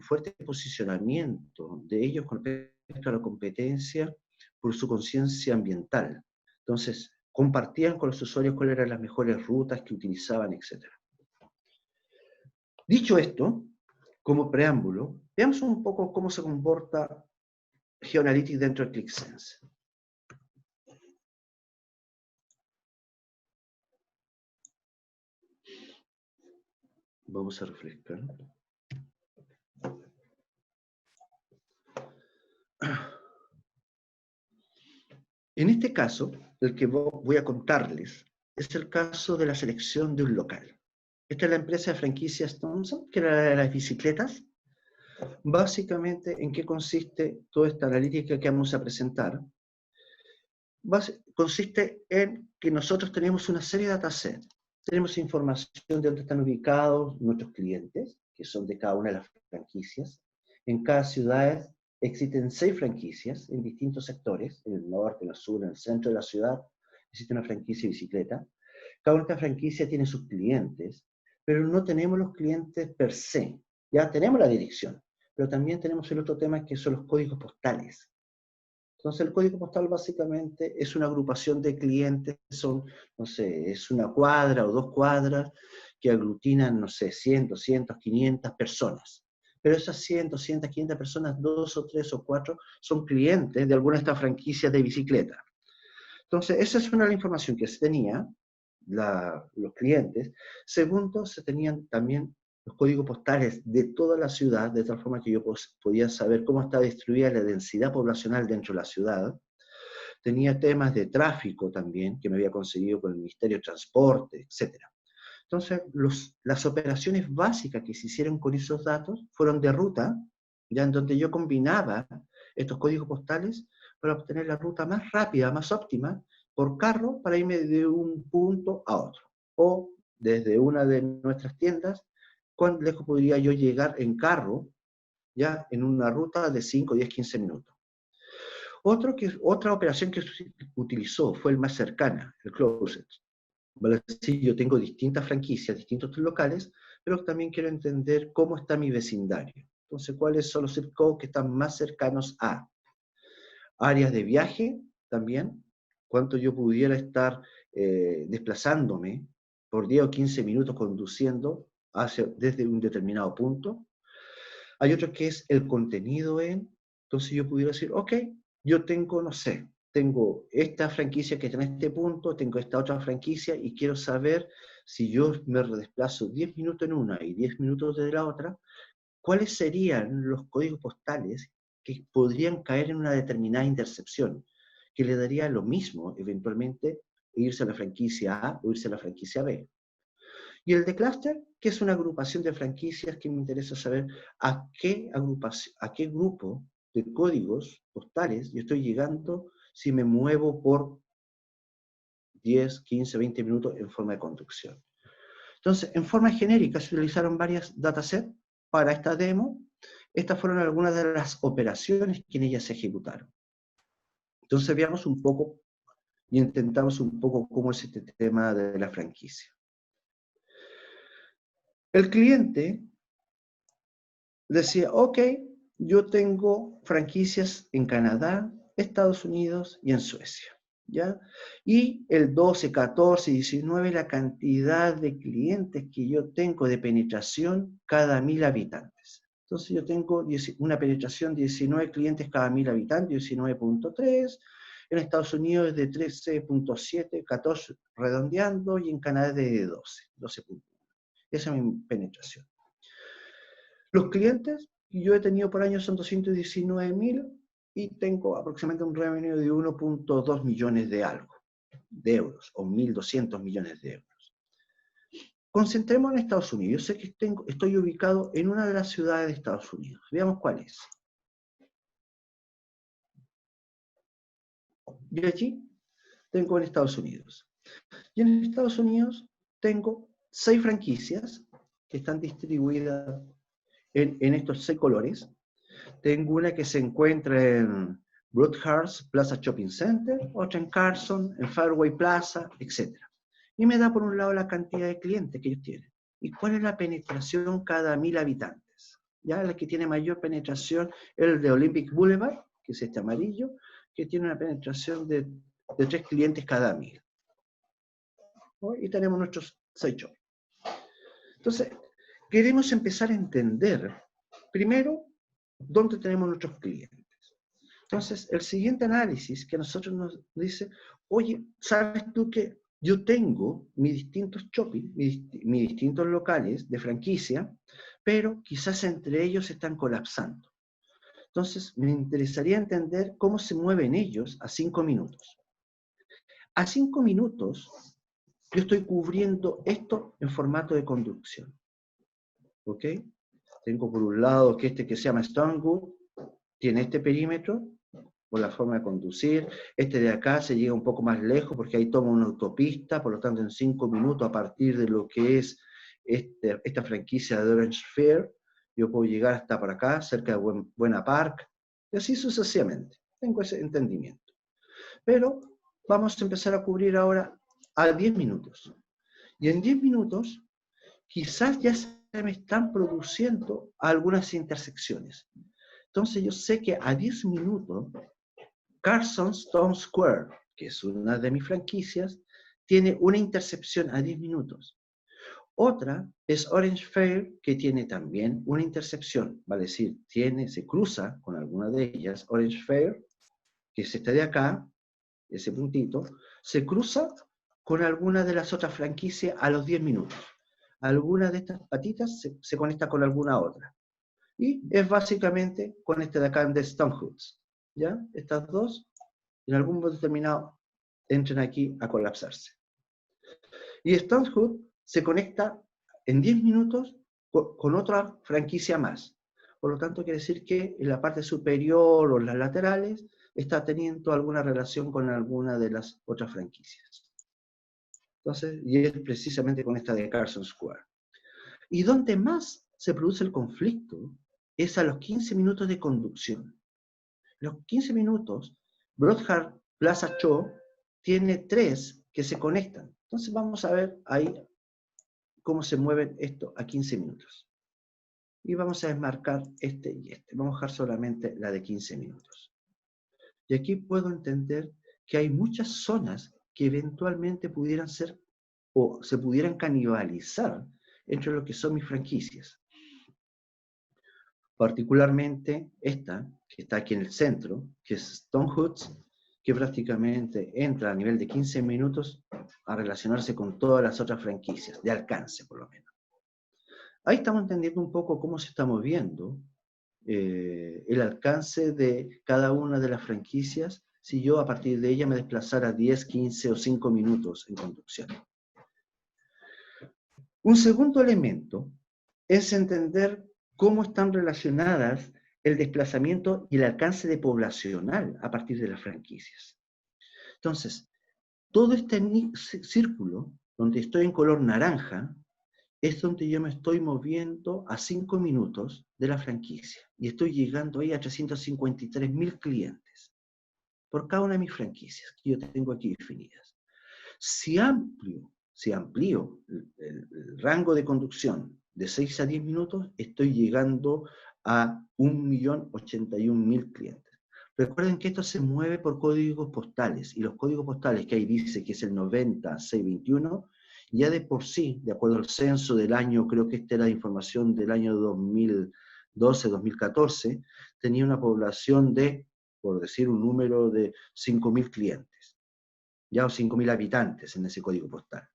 fuerte posicionamiento de ellos con respecto a la competencia por su conciencia ambiental. Entonces, compartían con los usuarios cuáles eran las mejores rutas que utilizaban, etc. Dicho esto, como preámbulo, veamos un poco cómo se comporta GeoAnalytics dentro de ClickSense. Vamos a refrescar. En este caso, el que voy a contarles es el caso de la selección de un local. Esta es la empresa de franquicias Thompson, que era la de las bicicletas. Básicamente, ¿en qué consiste toda esta analítica que vamos a presentar? Consiste en que nosotros tenemos una serie de datasets. Tenemos información de dónde están ubicados nuestros clientes, que son de cada una de las franquicias. En cada ciudad existen 6 franquicias en distintos sectores, en el norte, en el sur, en el centro de la ciudad, existe una franquicia de bicicleta. Cada una de estas franquicias tiene sus clientes, pero no tenemos los clientes per se. Ya tenemos la dirección, pero también tenemos el otro tema que son los códigos postales. Entonces, el código postal básicamente es una agrupación de clientes, son, no sé, es una cuadra o 2 cuadras que aglutinan, no sé, 100, 200, 500 personas. Pero esas 100, 200, 500 personas, 2 o 3 o 4, son clientes de alguna de estas franquicias de bicicleta. Entonces, esa es una de la información que se tenía, los clientes. Segundo, se tenían también los códigos postales de toda la ciudad, de tal forma que yo podía saber cómo está distribuida la densidad poblacional dentro de la ciudad. Tenía temas de tráfico también, que me había conseguido con el Ministerio de Transporte, etc. Entonces, las operaciones básicas que se hicieron con esos datos fueron de ruta, ya en donde yo combinaba estos códigos postales para obtener la ruta más rápida, más óptima, por carro, para irme de un punto a otro. O desde una de nuestras tiendas, cuán lejos podría yo llegar en carro, ya en una ruta de 5, 10, 15 minutos. Otra operación que utilizó fue el más cercana, el closet. Vale, sí, yo tengo distintas franquicias, distintos locales, pero también quiero entender cómo está mi vecindario. Entonces, ¿cuáles son los zip codes que están más cercanos a áreas de viaje también? ¿Cuánto yo pudiera estar desplazándome por 10 o 15 minutos conduciendo desde un determinado punto? Hay otro que es el contenido entonces yo pudiera decir, ok, yo tengo, no sé, tengo esta franquicia que está en este punto, tengo esta otra franquicia y quiero saber si yo me desplazo 10 minutos en una y 10 minutos de la otra, ¿cuáles serían los códigos postales que podrían caer en una determinada intercepción? Que le daría lo mismo, eventualmente, irse a la franquicia A o irse a la franquicia B. Y el de clúster, que es una agrupación de franquicias que me interesa saber a qué grupo de códigos postales yo estoy llegando si me muevo por 10, 15, 20 minutos en forma de conducción. Entonces, en forma genérica se utilizaron varias datasets para esta demo. Estas fueron algunas de las operaciones que en ellas se ejecutaron. Entonces, veamos un poco y intentamos un poco cómo es este tema de la franquicia. El cliente decía, ok, yo tengo franquicias en Canadá, Estados Unidos y en Suecia, ¿ya? Y el 12, 14, 19, la cantidad de clientes que yo tengo de penetración cada 1000 habitantes. Entonces yo tengo una penetración de 19 clientes cada 1000 habitantes, 19.3, en Estados Unidos es de 13.7, 14 redondeando, y en Canadá es de 12, 12.1. Esa es mi penetración. Los clientes que yo he tenido por año son 219.000 y tengo aproximadamente un revenue de 1.2 millones de algo, de euros, o 1.200 millones de euros. Concentremos en Estados Unidos. Yo sé que estoy ubicado en una de las ciudades de Estados Unidos. Veamos cuál es. Y allí tengo en Estados Unidos. Y en Estados Unidos tengo 6 franquicias que están distribuidas en estos 6 colores. Tengo una que se encuentra en Broadhurst Plaza Shopping Center, otra en Carson, en Fairway Plaza, etc. Y me da por un lado la cantidad de clientes que ellos tienen. ¿Y cuál es la penetración cada 1000 habitantes? Ya la que tiene mayor penetración es el de Olympic Boulevard, que es este amarillo, que tiene una penetración de 3 clientes cada 1000. Y tenemos nuestros 6 shows. Entonces, queremos empezar a entender, primero, dónde tenemos nuestros clientes. Entonces, el siguiente análisis que a nosotros nos dice, oye, ¿sabes tú que yo tengo mis distintos shopping, mis distintos locales de franquicia, pero quizás entre ellos están colapsando? Entonces, me interesaría entender cómo se mueven ellos a 5 minutos. A 5 minutos, yo estoy cubriendo esto en formato de conducción. ¿Ok? Tengo por un lado que que se llama Stonewood, tiene este perímetro, por la forma de conducir. Este de acá se llega un poco más lejos porque ahí toma una autopista, por lo tanto en 5 minutos a partir de lo que es esta franquicia de Orange Fair, yo puedo llegar hasta por acá, cerca de Buena Park, y así sucesivamente. Tengo ese entendimiento. Pero vamos a empezar a cubrir ahora a 10 minutos. Y en 10 minutos quizás ya se me están produciendo algunas intersecciones. Entonces yo sé que a 10 minutos Carson Stone Square, que es una de mis franquicias, tiene una intercepción a 10 minutos. Otra es Orange Fair, que tiene también una intercepción, vale decir, se cruza con alguna de ellas. Orange Fair, que es esta de acá, ese puntito, se cruza con alguna de las otras franquicias a los 10 minutos. Alguna de estas patitas se conecta con alguna otra. Y es básicamente con este de acá de Stonehoods. ¿Ya? Estas dos, en algún momento determinado, entran aquí a colapsarse. Y Stonehood se conecta en 10 minutos con otra franquicia más. Por lo tanto, quiere decir que en la parte superior o en las laterales está teniendo alguna relación con alguna de las otras franquicias. Entonces, y es precisamente con esta de Carson Square. Y donde más se produce el conflicto es a los 15 minutos de conducción. Los 15 minutos, Broadhurst Plaza Show tiene 3 que se conectan. Entonces vamos a ver ahí cómo se mueven esto a 15 minutos. Y vamos a desmarcar este y este. Vamos a dejar solamente la de 15 minutos. Y aquí puedo entender que hay muchas zonas que eventualmente pudieran ser o se pudieran canibalizar entre lo que son mis franquicias. Particularmente esta, que está aquí en el centro, que es Stonehoods, que prácticamente entra a nivel de 15 minutos a relacionarse con todas las otras franquicias, de alcance por lo menos. Ahí estamos entendiendo un poco cómo se está moviendo el alcance de cada una de las franquicias si yo a partir de ella me desplazara 10, 15 o 5 minutos en conducción. Un segundo elemento es entender cómo están relacionadas el desplazamiento y el alcance de poblacional a partir de las franquicias. Entonces, todo este círculo, donde estoy en color naranja, es donde yo me estoy moviendo a 5 minutos de la franquicia. Y estoy llegando ahí a 353.000 clientes por cada una de mis franquicias que yo tengo aquí definidas. Si amplío el rango de conducción de 6 a 10 minutos, estoy llegando a 1.081.000 clientes. Recuerden que esto se mueve por códigos postales, y los códigos postales que ahí dice que es el 90621, ya de por sí, de acuerdo al censo del año, creo que esta era información del año 2012-2014, tenía una población de, por decir un número, de 5.000 clientes, ya o 5.000 habitantes en ese código postal.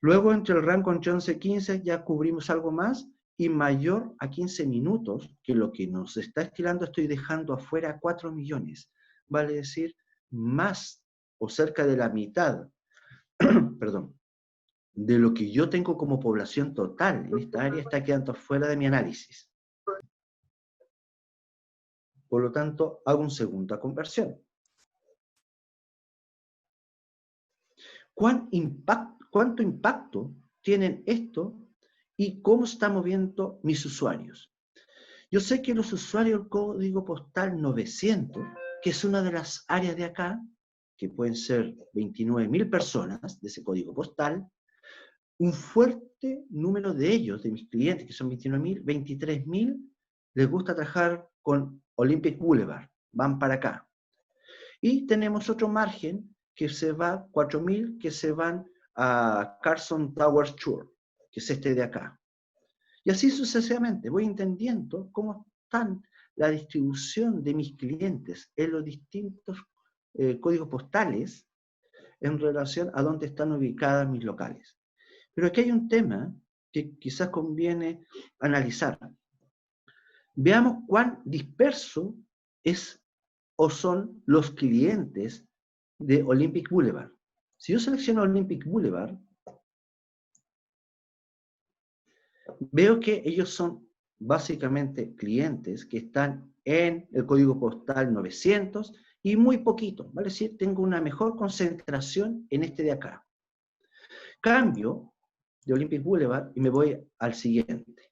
Luego, entre el rango entre 11 y 15, ya cubrimos algo más, y mayor a 15 minutos, que lo que nos está estilando, estoy dejando afuera 4 millones. Vale decir, más o cerca de la mitad, perdón, de lo que yo tengo como población total en esta área está quedando fuera de mi análisis. Por lo tanto, hago una segunda conversión. ¿Cuánto impacto tienen esto y cómo se están moviendo mis usuarios? Yo sé que los usuarios del código postal 900, que es una de las áreas de acá, que pueden ser 29.000 personas de ese código postal, un fuerte número de ellos, de mis clientes, que son 29.000, 23.000, les gusta trabajar con Olympic Boulevard, van para acá. Y tenemos otro margen que se va, 4.000, que se van a Carson Towers Tour, que es este de acá. Y así sucesivamente, voy entendiendo cómo están la distribución de mis clientes en los distintos códigos postales en relación a dónde están ubicadas mis locales. Pero aquí hay un tema que quizás conviene analizar. Veamos cuán disperso es o son los clientes de Olympic Boulevard. Si yo selecciono Olympic Boulevard, veo que ellos son básicamente clientes que están en el código postal 900 y muy poquito, ¿vale? Es decir, tengo una mejor concentración en este de acá. Cambio de Olympic Boulevard y me voy al siguiente.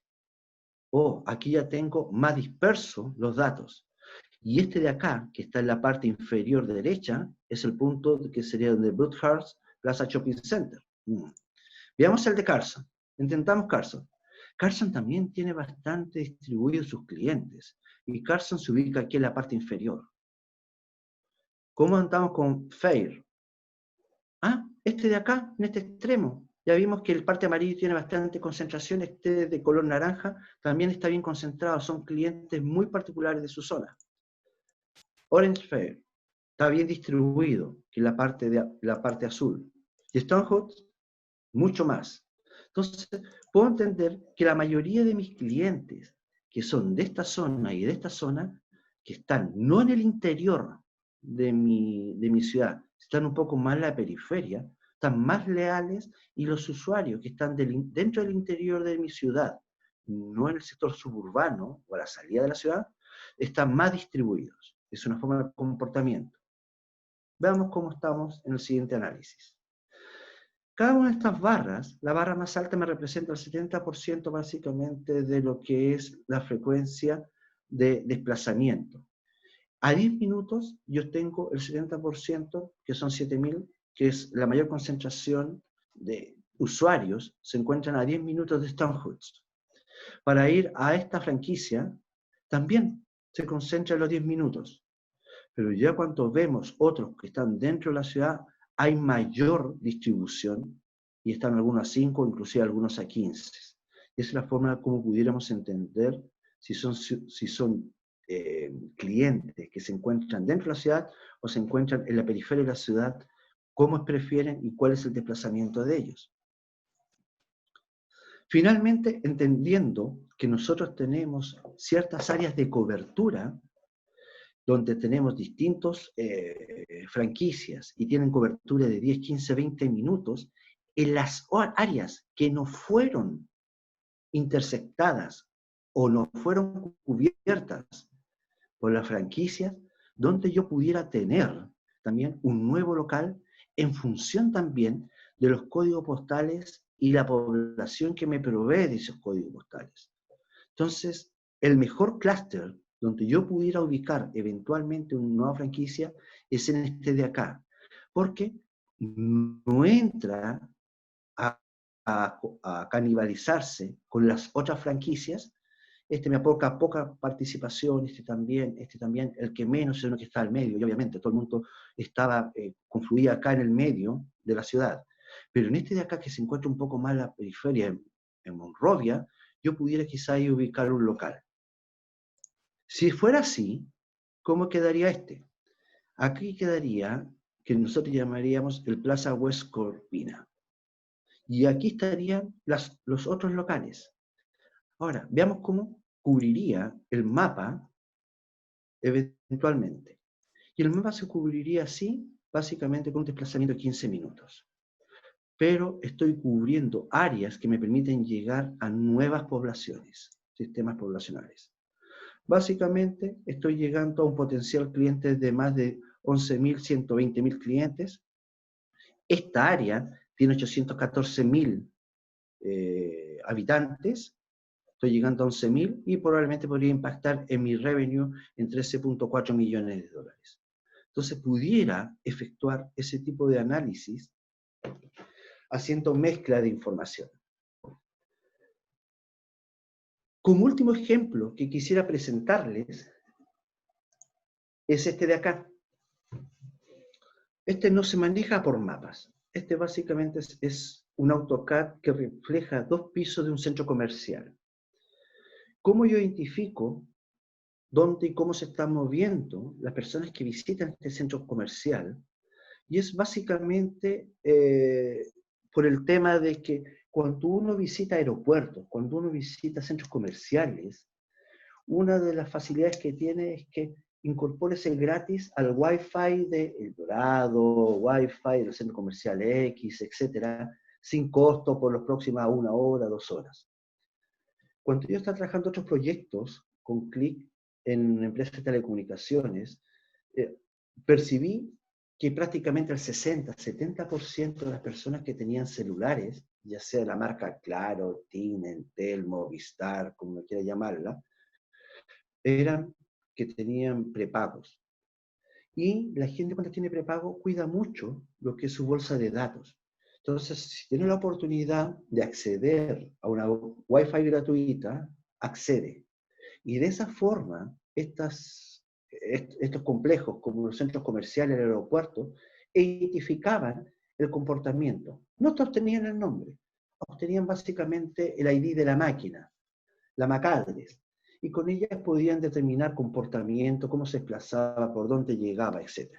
Aquí ya tengo más dispersos los datos. Y este de acá, que está en la parte inferior derecha, es el punto que sería de Broadhurst Plaza Shopping Center. Veamos el de Carson. Intentamos Carson. Carson también tiene bastante distribuidos sus clientes. Y Carson se ubica aquí en la parte inferior. ¿Cómo andamos con Fair? Este de acá, en este extremo. Ya vimos que el parte amarillo tiene bastante concentración. Este de color naranja también está bien concentrado. Son clientes muy particulares de su zona. Orange Fair está bien distribuido, que la parte azul. Y Stonehood, mucho más. Entonces, puedo entender que la mayoría de mis clientes, que son de esta zona y de esta zona, que están no en el interior de mi ciudad, están un poco más en la periferia, están más leales, y los usuarios que están dentro del interior de mi ciudad, no en el sector suburbano o a la salida de la ciudad, están más distribuidos. Es una forma de comportamiento. Veamos cómo estamos en el siguiente análisis. Cada una de estas barras, la barra más alta me representa el 70% básicamente de lo que es la frecuencia de desplazamiento. A 10 minutos yo tengo el 70%, que son 7.000, que es la mayor concentración de usuarios, se encuentran a 10 minutos de Stonehood. Para ir a esta franquicia, también se concentra en los 10 minutos. Pero ya cuando vemos otros que están dentro de la ciudad, hay mayor distribución, y están algunos a 5, inclusive algunos a 15. Esa es la forma como pudiéramos entender si son clientes que se encuentran dentro de la ciudad o se encuentran en la periferia de la ciudad, cómo prefieren y cuál es el desplazamiento de ellos. Finalmente, entendiendo que nosotros tenemos ciertas áreas de cobertura donde tenemos distintas franquicias y tienen cobertura de 10, 15, 20 minutos, en las áreas que no fueron intersectadas o no fueron cubiertas por las franquicias, donde yo pudiera tener también un nuevo local en función también de los códigos postales y la población que me provee de esos códigos postales. Entonces, el mejor clúster donde yo pudiera ubicar eventualmente una nueva franquicia es en este de acá, porque no entra a canibalizarse con las otras franquicias. Este me aporta poca participación, este también, el que menos es uno que está al medio, y obviamente todo el mundo confluía acá en el medio de la ciudad. Pero en este de acá, que se encuentra un poco más en la periferia, en Monrovia, yo pudiera quizá ahí ubicar un local. Si fuera así, ¿cómo quedaría este? Aquí quedaría, que nosotros llamaríamos el Plaza West Corvina. Y aquí estarían los otros locales. Ahora, veamos cómo cubriría el mapa eventualmente. Y el mapa se cubriría así, básicamente con un desplazamiento de 15 minutos. Pero estoy cubriendo áreas que me permiten llegar a nuevas poblaciones, sistemas poblacionales. Básicamente estoy llegando a un potencial cliente de más de 11.000, 120.000 clientes. Esta área tiene 814.000 habitantes. Estoy llegando a 11.000 y probablemente podría impactar en mi revenue en 13.4 millones de dólares. Entonces pudiera efectuar ese tipo de análisis haciendo mezcla de información. Como último ejemplo que quisiera presentarles es este de acá. Este no se maneja por mapas. Este básicamente es un AutoCAD que refleja 2 pisos de un centro comercial. ¿Cómo yo identifico dónde y cómo se están moviendo las personas que visitan este centro comercial? Y es básicamente por el tema de que cuando uno visita aeropuertos, cuando uno visita centros comerciales, una de las facilidades que tiene es que incorpórese gratis al Wi-Fi de El Dorado, Wi-Fi del centro comercial X, etcétera, sin costo por las próximas 1 hora, 2 horas. Cuando yo estaba trabajando otros proyectos con Click en empresas de telecomunicaciones, percibí que prácticamente el 60-70% de las personas que tenían celulares, ya sea de la marca Claro, TIM, Entel, Movistar, como quiera llamarla, eran que tenían prepagos. Y la gente cuando tiene prepago cuida mucho lo que es su bolsa de datos. Entonces, si tiene la oportunidad de acceder a una Wi-Fi gratuita, accede. Y de esa forma, estos complejos, como los centros comerciales, el aeropuerto, identificaban el comportamiento. No te obtenían el nombre, obtenían básicamente el ID de la máquina, la MAC address, y con ellas podían determinar comportamiento, cómo se desplazaba, por dónde llegaba, etc.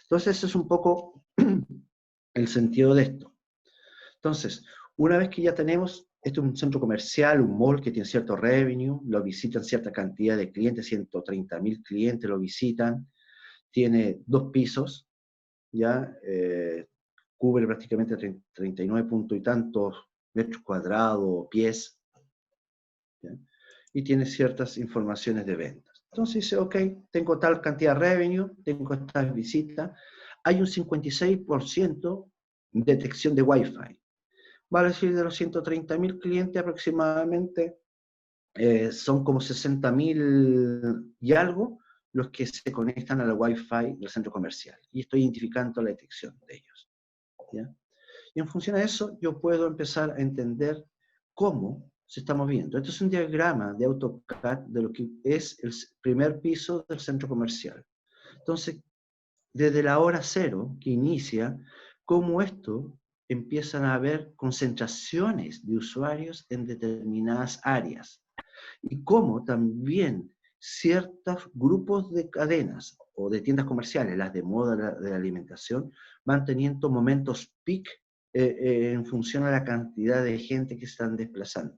Entonces, eso es un poco el sentido de esto. Entonces, una vez que ya tenemos, este es un centro comercial, un mall que tiene cierto revenue, lo visitan cierta cantidad de clientes, 130.000 clientes lo visitan, tiene 2 pisos, ya cubre prácticamente 39 puntos y tantos metros cuadrados, pies, ¿ya? Y tiene ciertas informaciones de ventas. Entonces dice, ok, tengo tal cantidad de revenue, tengo estas visitas, hay un 56% de detección de Wi-Fi. Vale decir, de los 130.000 clientes aproximadamente, son como 60.000 y algo los que se conectan a la Wi-Fi del centro comercial. Y estoy identificando la detección de ellos, ¿ya? Y en función a eso, yo puedo empezar a entender cómo se está moviendo. Esto es un diagrama de AutoCAD de lo que es el primer piso del centro comercial. Entonces, desde la hora cero que inicia, cómo esto empiezan a haber concentraciones de usuarios en determinadas áreas. Y cómo también ciertos grupos de cadenas o de tiendas comerciales, las de moda, de la alimentación, van teniendo momentos peak en función a la cantidad de gente que están desplazando.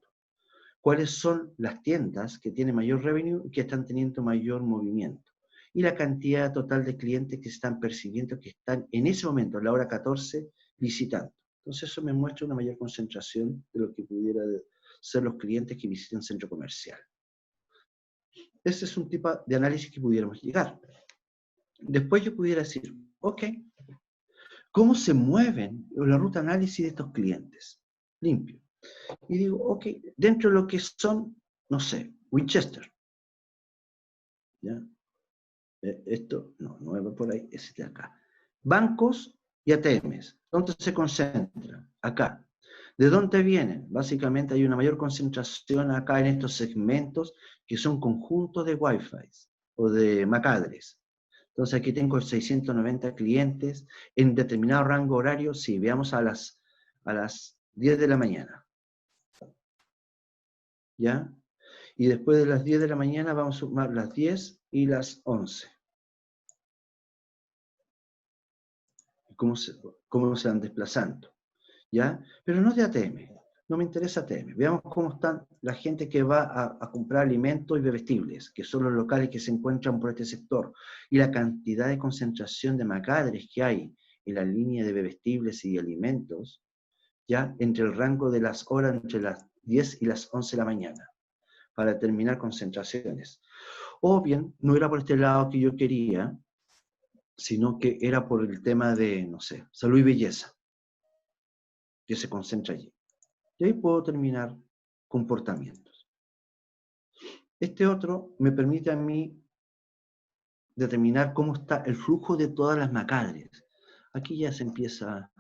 ¿Cuáles son las tiendas que tienen mayor revenue y que están teniendo mayor movimiento? Y la cantidad total de clientes que están percibiendo que están en ese momento, a la hora 14, visitando. Entonces eso me muestra una mayor concentración de lo que pudiera ser los clientes que visitan centro comercial. Ese es un tipo de análisis que pudiéramos llegar. Después yo pudiera decir, ok, ¿cómo se mueven la ruta análisis de estos clientes? Limpio. Y digo, ok, dentro de lo que son, no sé, Winchester. ¿Ya? Esto, no va por ahí, es de acá. Bancos y ATMs. ¿Dónde se concentran? Acá. ¿De dónde vienen? Básicamente hay una mayor concentración acá en estos segmentos que son conjuntos de Wi-Fi o de MAC-adres. Entonces aquí tengo 690 clientes en determinado rango horario, si veamos a las 10 de la mañana. ¿Ya? Y después de las 10 de la mañana vamos a sumar las 10 y las 11. Cómo se van desplazando, ¿ya? Pero no de ATM, no me interesa ATM. Veamos cómo están la gente que va a comprar alimentos y bebestibles, que son los locales que se encuentran por este sector, y la cantidad de concentración de MAC-adres que hay en la línea de bebestibles y alimentos, ¿ya? Entre el rango de las horas entre las 10 y las 11 de la mañana, para determinar concentraciones. O bien, no era por este lado que yo quería, sino que era por el tema de, no sé, salud y belleza, que se concentra allí. Y ahí puedo terminar comportamientos. Este otro me permite a mí determinar cómo está el flujo de todas las MAC-adres. Aquí ya se empieza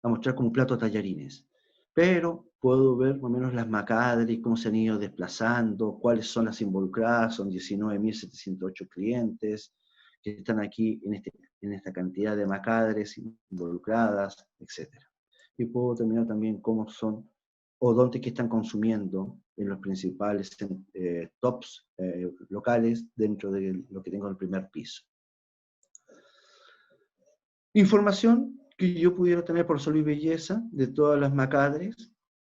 a mostrar como un plato de tallarines, pero puedo ver más o menos las MAC-adres, cómo se han ido desplazando, cuáles son las involucradas, son 19.708 clientes que están aquí en esta cantidad de MAC-adres involucradas, etc. Y puedo determinar también cómo son o dónde que están consumiendo en los principales tops locales dentro de lo que tengo en el primer piso. Información que yo pudiera tener por salud y belleza de todas las MAC-adres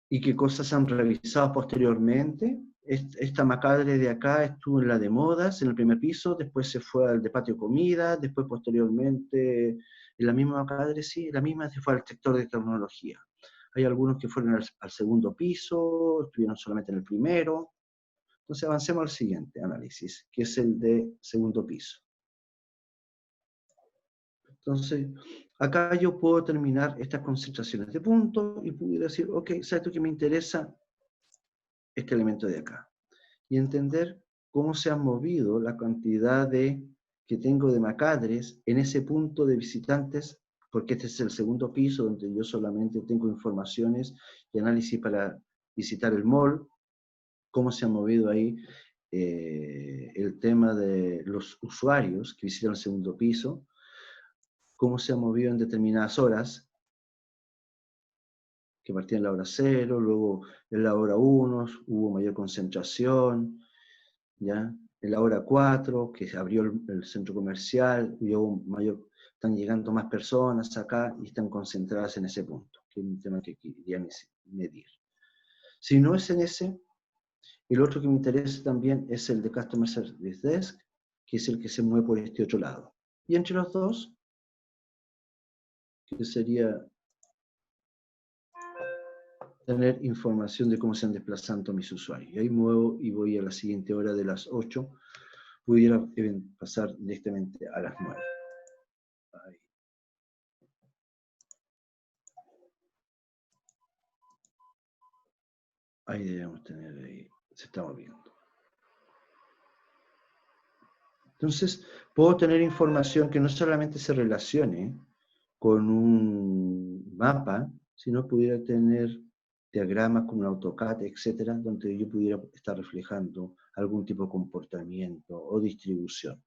y qué cosas han revisado posteriormente. Esta MAC-adre de acá estuvo en la de modas, en el primer piso, después se fue al de patio comida, después posteriormente, en la misma MAC-adre, sí, la misma se fue al sector de tecnología. Hay algunos que fueron al segundo piso, estuvieron solamente en el primero. Entonces avancemos al siguiente análisis, que es el de segundo piso. Entonces, acá yo puedo terminar estas concentraciones de puntos y pudiera decir, ok, ¿sabes tú que me interesa? Este elemento de acá. Y entender cómo se ha movido la cantidad que tengo de MAC-adres en ese punto de visitantes, porque este es el segundo piso donde yo solamente tengo informaciones y análisis para visitar el mall, cómo se ha movido ahí el tema de los usuarios que visitan el segundo piso, cómo se ha movido en determinadas horas, que partían en la hora 0, luego en la hora 1 hubo mayor concentración, ¿ya? En la hora 4, que se abrió el centro comercial, y hubo están llegando más personas acá y están concentradas en ese punto, que es un tema que quería medir. Si no es en ese, el otro que me interesa también es el de Customer Service Desk, que es el que se mueve por este otro lado. Y entre los dos, que sería tener información de cómo se han desplazando mis usuarios. Y ahí muevo y voy a la siguiente hora de las 8, pudiera pasar directamente a las 9. Ahí. Ahí debemos tener, ahí se está moviendo. Entonces, puedo tener información que no solamente se relacione con un mapa, sino pudiera tener diagramas como un AutoCAD, etcétera, donde yo pudiera estar reflejando algún tipo de comportamiento o distribución.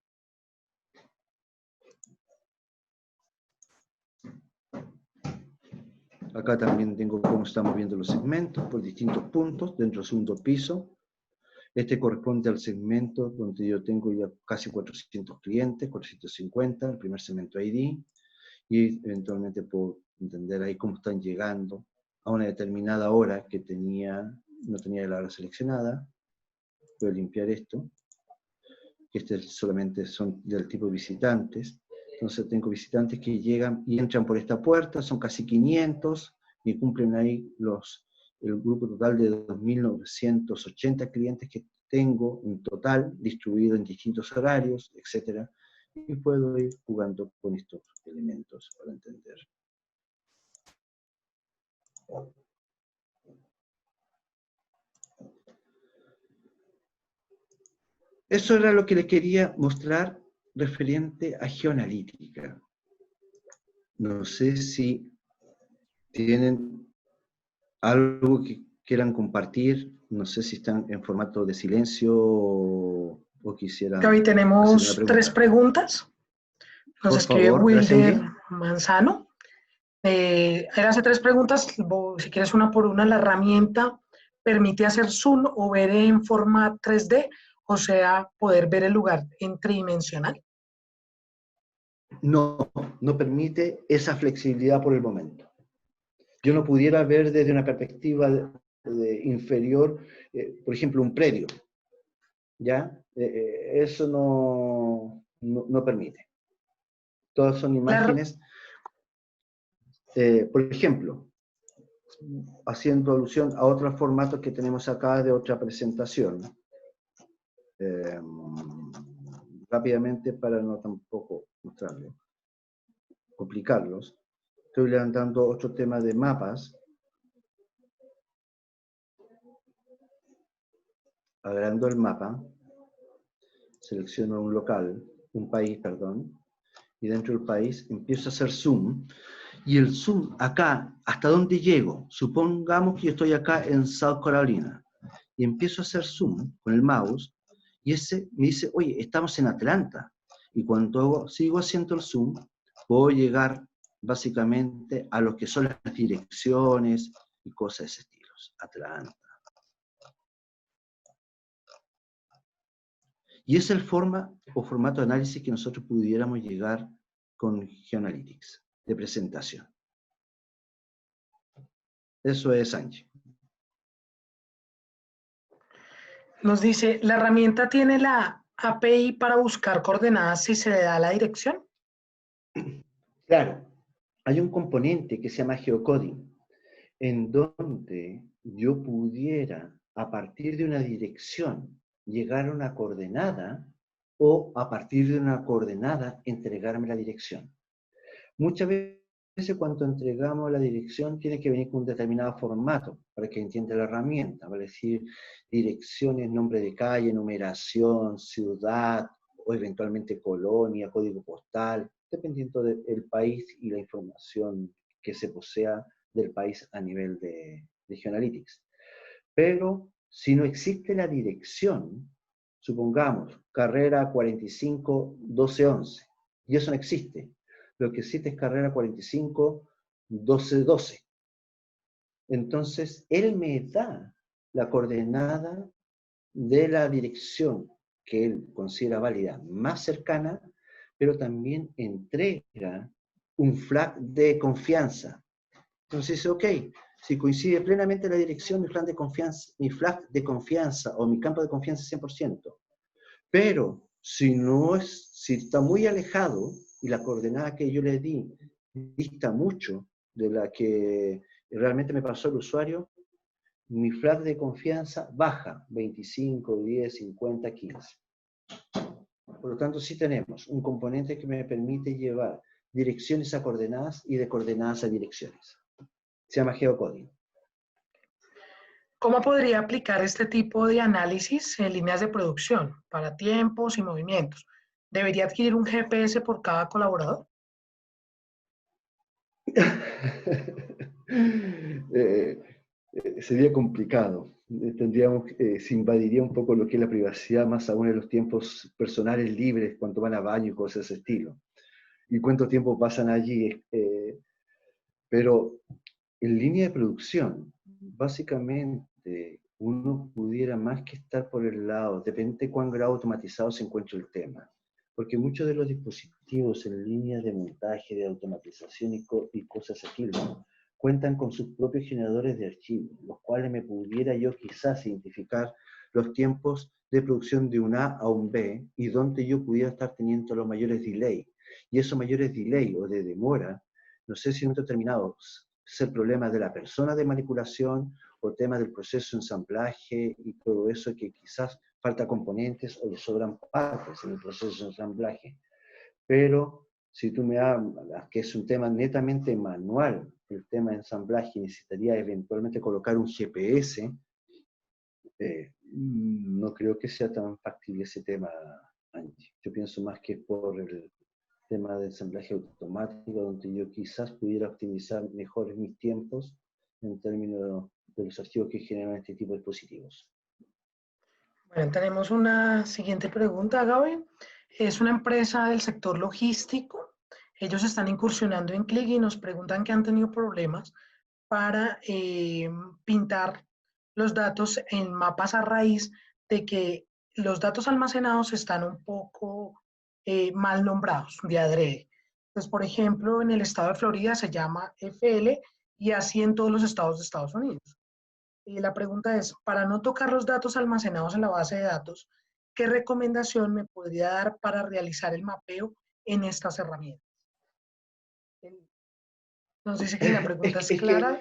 Acá también tengo cómo estamos viendo los segmentos por distintos puntos dentro del segundo piso. Este corresponde al segmento donde yo tengo ya casi 400 clientes, 450, el primer segmento ID, y eventualmente puedo entender ahí cómo están llegando a una determinada hora que no tenía la hora seleccionada. Puedo limpiar esto, que solamente son del tipo visitantes. Entonces tengo visitantes que llegan y entran por esta puerta, son casi 500, y cumplen ahí el grupo total de 2.980 clientes que tengo en total, distribuido en distintos horarios, etc. Y puedo ir jugando con estos elementos para entender. Eso era lo que les quería mostrar referente a geoanalítica. No sé si tienen algo que quieran compartir, no sé si están en formato de silencio o quisieran Hoy hacer una tenemos 3 pregunta. preguntas. Nos Por escribe favor, gracias, Wilder Angie. Manzano. Él hace 3 preguntas. Si quieres una por una, la herramienta permite hacer zoom o ver en forma 3D, o sea, poder ver el lugar en tridimensional. No, no permite esa flexibilidad por el momento. Yo no pudiera ver desde una perspectiva inferior, por ejemplo, un predio, ¿ya? Eso no permite. Todas son imágenes, por ejemplo, haciendo alusión a otros formatos que tenemos acá de otra presentación. Rápidamente, para no tampoco mostrarlo, complicarlos, estoy levantando otro tema de mapas, agrando el mapa, selecciono un país, perdón, y dentro del país empiezo a hacer zoom, y el zoom acá, ¿hasta dónde llego? Supongamos que yo estoy acá en South Carolina, y empiezo a hacer zoom con el mouse, y ese me dice, oye, estamos en Atlanta, y cuando sigo haciendo el zoom, puedo llegar básicamente a lo que son las direcciones y cosas de ese estilo. Atlanta. Y es el formato de análisis que nosotros pudiéramos llegar con GeoAnalytics, de presentación. Eso es, Angie. Nos dice, ¿la herramienta tiene la API para buscar coordenadas si se le da la dirección? Claro, hay un componente que se llama geocoding, en donde yo pudiera, a partir de una dirección, llegar a una coordenada, o a partir de una coordenada, entregarme la dirección. Muchas veces cuando entregamos la dirección tiene que venir con un determinado formato para que entienda la herramienta, vale decir, direcciones, nombre de calle, numeración, ciudad, o eventualmente colonia, código postal, dependiendo del país y la información que se posea del país a nivel de GeoAnalytics. Pero si no existe la dirección, supongamos, carrera 45 12 11, y eso no existe. Lo que existe es carrera 45 12 12. Entonces, él me da la coordenada de la dirección que él considera válida más cercana, pero también entrega un flag de confianza. Entonces dice, ok, si coincide plenamente la dirección, mi flag de confianza o mi campo de confianza es 100%. Pero si está muy alejado y la coordenada que yo le di dista mucho de la que realmente me pasó el usuario, mi flag de confianza baja 25, 10, 50, 15. Por lo tanto, sí tenemos un componente que me permite llevar direcciones a coordenadas y de coordenadas a direcciones. Se llama geocoding. ¿Cómo podría aplicar este tipo de análisis en líneas de producción para tiempos y movimientos? ¿Debería adquirir un GPS por cada colaborador? Sería complicado. Se invadiría un poco lo que es la privacidad, más aún en los tiempos personales libres, cuando van a baño y cosas de ese estilo. Y cuánto tiempo pasan allí. Pero en línea de producción, básicamente, uno pudiera más que estar por el lado, depende de cuán grado automatizado se encuentra el tema, porque muchos de los dispositivos en línea de montaje, de automatización y cosas así, ¿no?, cuentan con sus propios generadores de archivos, los cuales me pudiera yo quizás identificar los tiempos de producción de un A a un B y donde yo pudiera estar teniendo los mayores delay. Y esos mayores delay o de demora, no sé si en un determinado es el problema de la persona de manipulación o tema del proceso de ensamblaje y todo eso, que quizás falta componentes o le sobran partes en el proceso de ensamblaje. Pero si tú me hablas que es un tema netamente manual, el tema de ensamblaje, necesitaría eventualmente colocar un GPS, no creo que sea tan factible ese tema, Angie. Yo pienso más que por el tema de ensamblaje automático, donde yo quizás pudiera optimizar mejor mis tiempos en términos de los archivos que generan este tipo de dispositivos. Bueno, tenemos una siguiente pregunta, Gaby. Es una empresa del sector logístico. Ellos están incursionando en Click y nos preguntan que han tenido problemas para pintar los datos en mapas a raíz de que los datos almacenados están un poco mal nombrados, de adrede. Entonces, por ejemplo, en el estado de Florida se llama FL y así en todos los estados de Estados Unidos. Y la pregunta es, para no tocar los datos almacenados en la base de datos, ¿qué recomendación me podría dar para realizar el mapeo en estas herramientas? No sé si la pregunta es clara.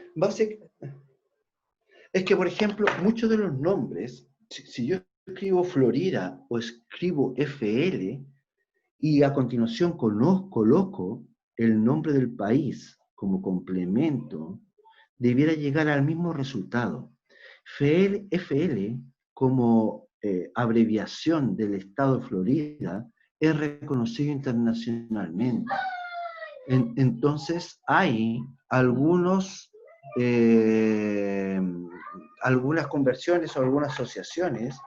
Es que, por ejemplo, muchos de los nombres, si yo escribo Florida o escribo FL y a continuación coloco el nombre del país como complemento, debiera llegar al mismo resultado. FL como abreviación del estado de Florida es reconocido internacionalmente. Entonces hay algunas conversiones o algunas asociaciones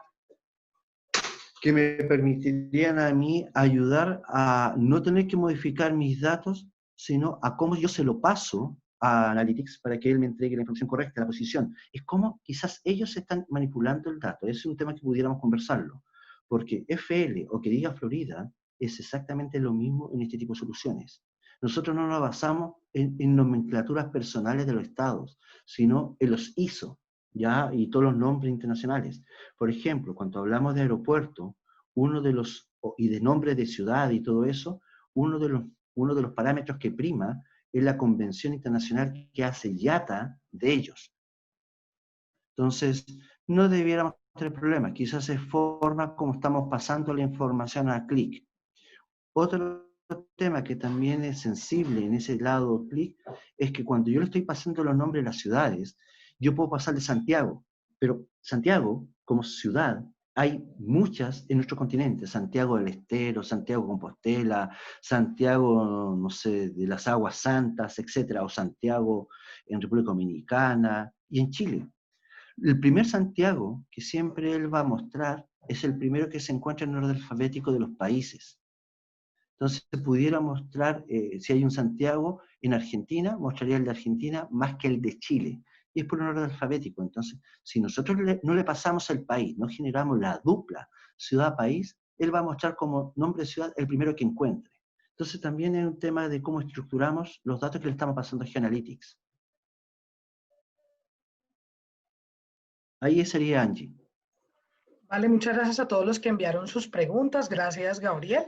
que me permitirían a mí ayudar a no tener que modificar mis datos, sino a cómo yo se lo paso a Analytics para que él me entregue la información correcta, la posición. Es como quizás ellos están manipulando el dato. Ese es un tema que pudiéramos conversarlo, porque FL o que diga Florida es exactamente lo mismo en este tipo de soluciones. Nosotros no nos basamos en nomenclaturas personales de los estados, sino en los ISO, ¿ya? Y todos los nombres internacionales. Por ejemplo, cuando hablamos de aeropuerto, y de nombres de ciudad y todo eso, uno de los parámetros que prima es la convención internacional que hace IATA de ellos. Entonces, no debiéramos tener problemas. Quizás es forma como estamos pasando la información a clic. Otro tema que también es sensible en ese lado clic es que cuando yo le estoy pasando los nombres de las ciudades, yo puedo pasar de Santiago, pero Santiago como ciudad hay muchas en nuestro continente: Santiago del Estero, Santiago Compostela, Santiago, no sé, de las Aguas Santas, etcétera, o Santiago en República Dominicana y en Chile. El primer Santiago que siempre él va a mostrar es el primero que se encuentra en el orden alfabético de los países. Entonces, pudiera mostrar, si hay un Santiago en Argentina, mostraría el de Argentina más que el de Chile. Y es por un orden alfabético. Entonces, si nosotros no le pasamos el país, no generamos la dupla ciudad-país, él va a mostrar como nombre de ciudad el primero que encuentre. Entonces, también es un tema de cómo estructuramos los datos que le estamos pasando a Geoanalytics. Ahí sería Angie. Vale, muchas gracias a todos los que enviaron sus preguntas. Gracias, Gabriel.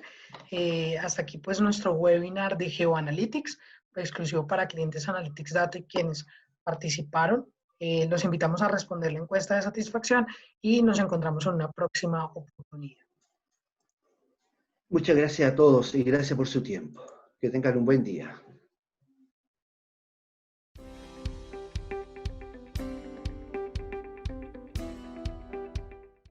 Hasta aquí pues nuestro webinar de GeoAnalytics, exclusivo para clientes Analytics Data y quienes participaron. Los invitamos a responder la encuesta de satisfacción y nos encontramos en una próxima oportunidad. Muchas gracias a todos y gracias por su tiempo. Que tengan un buen día.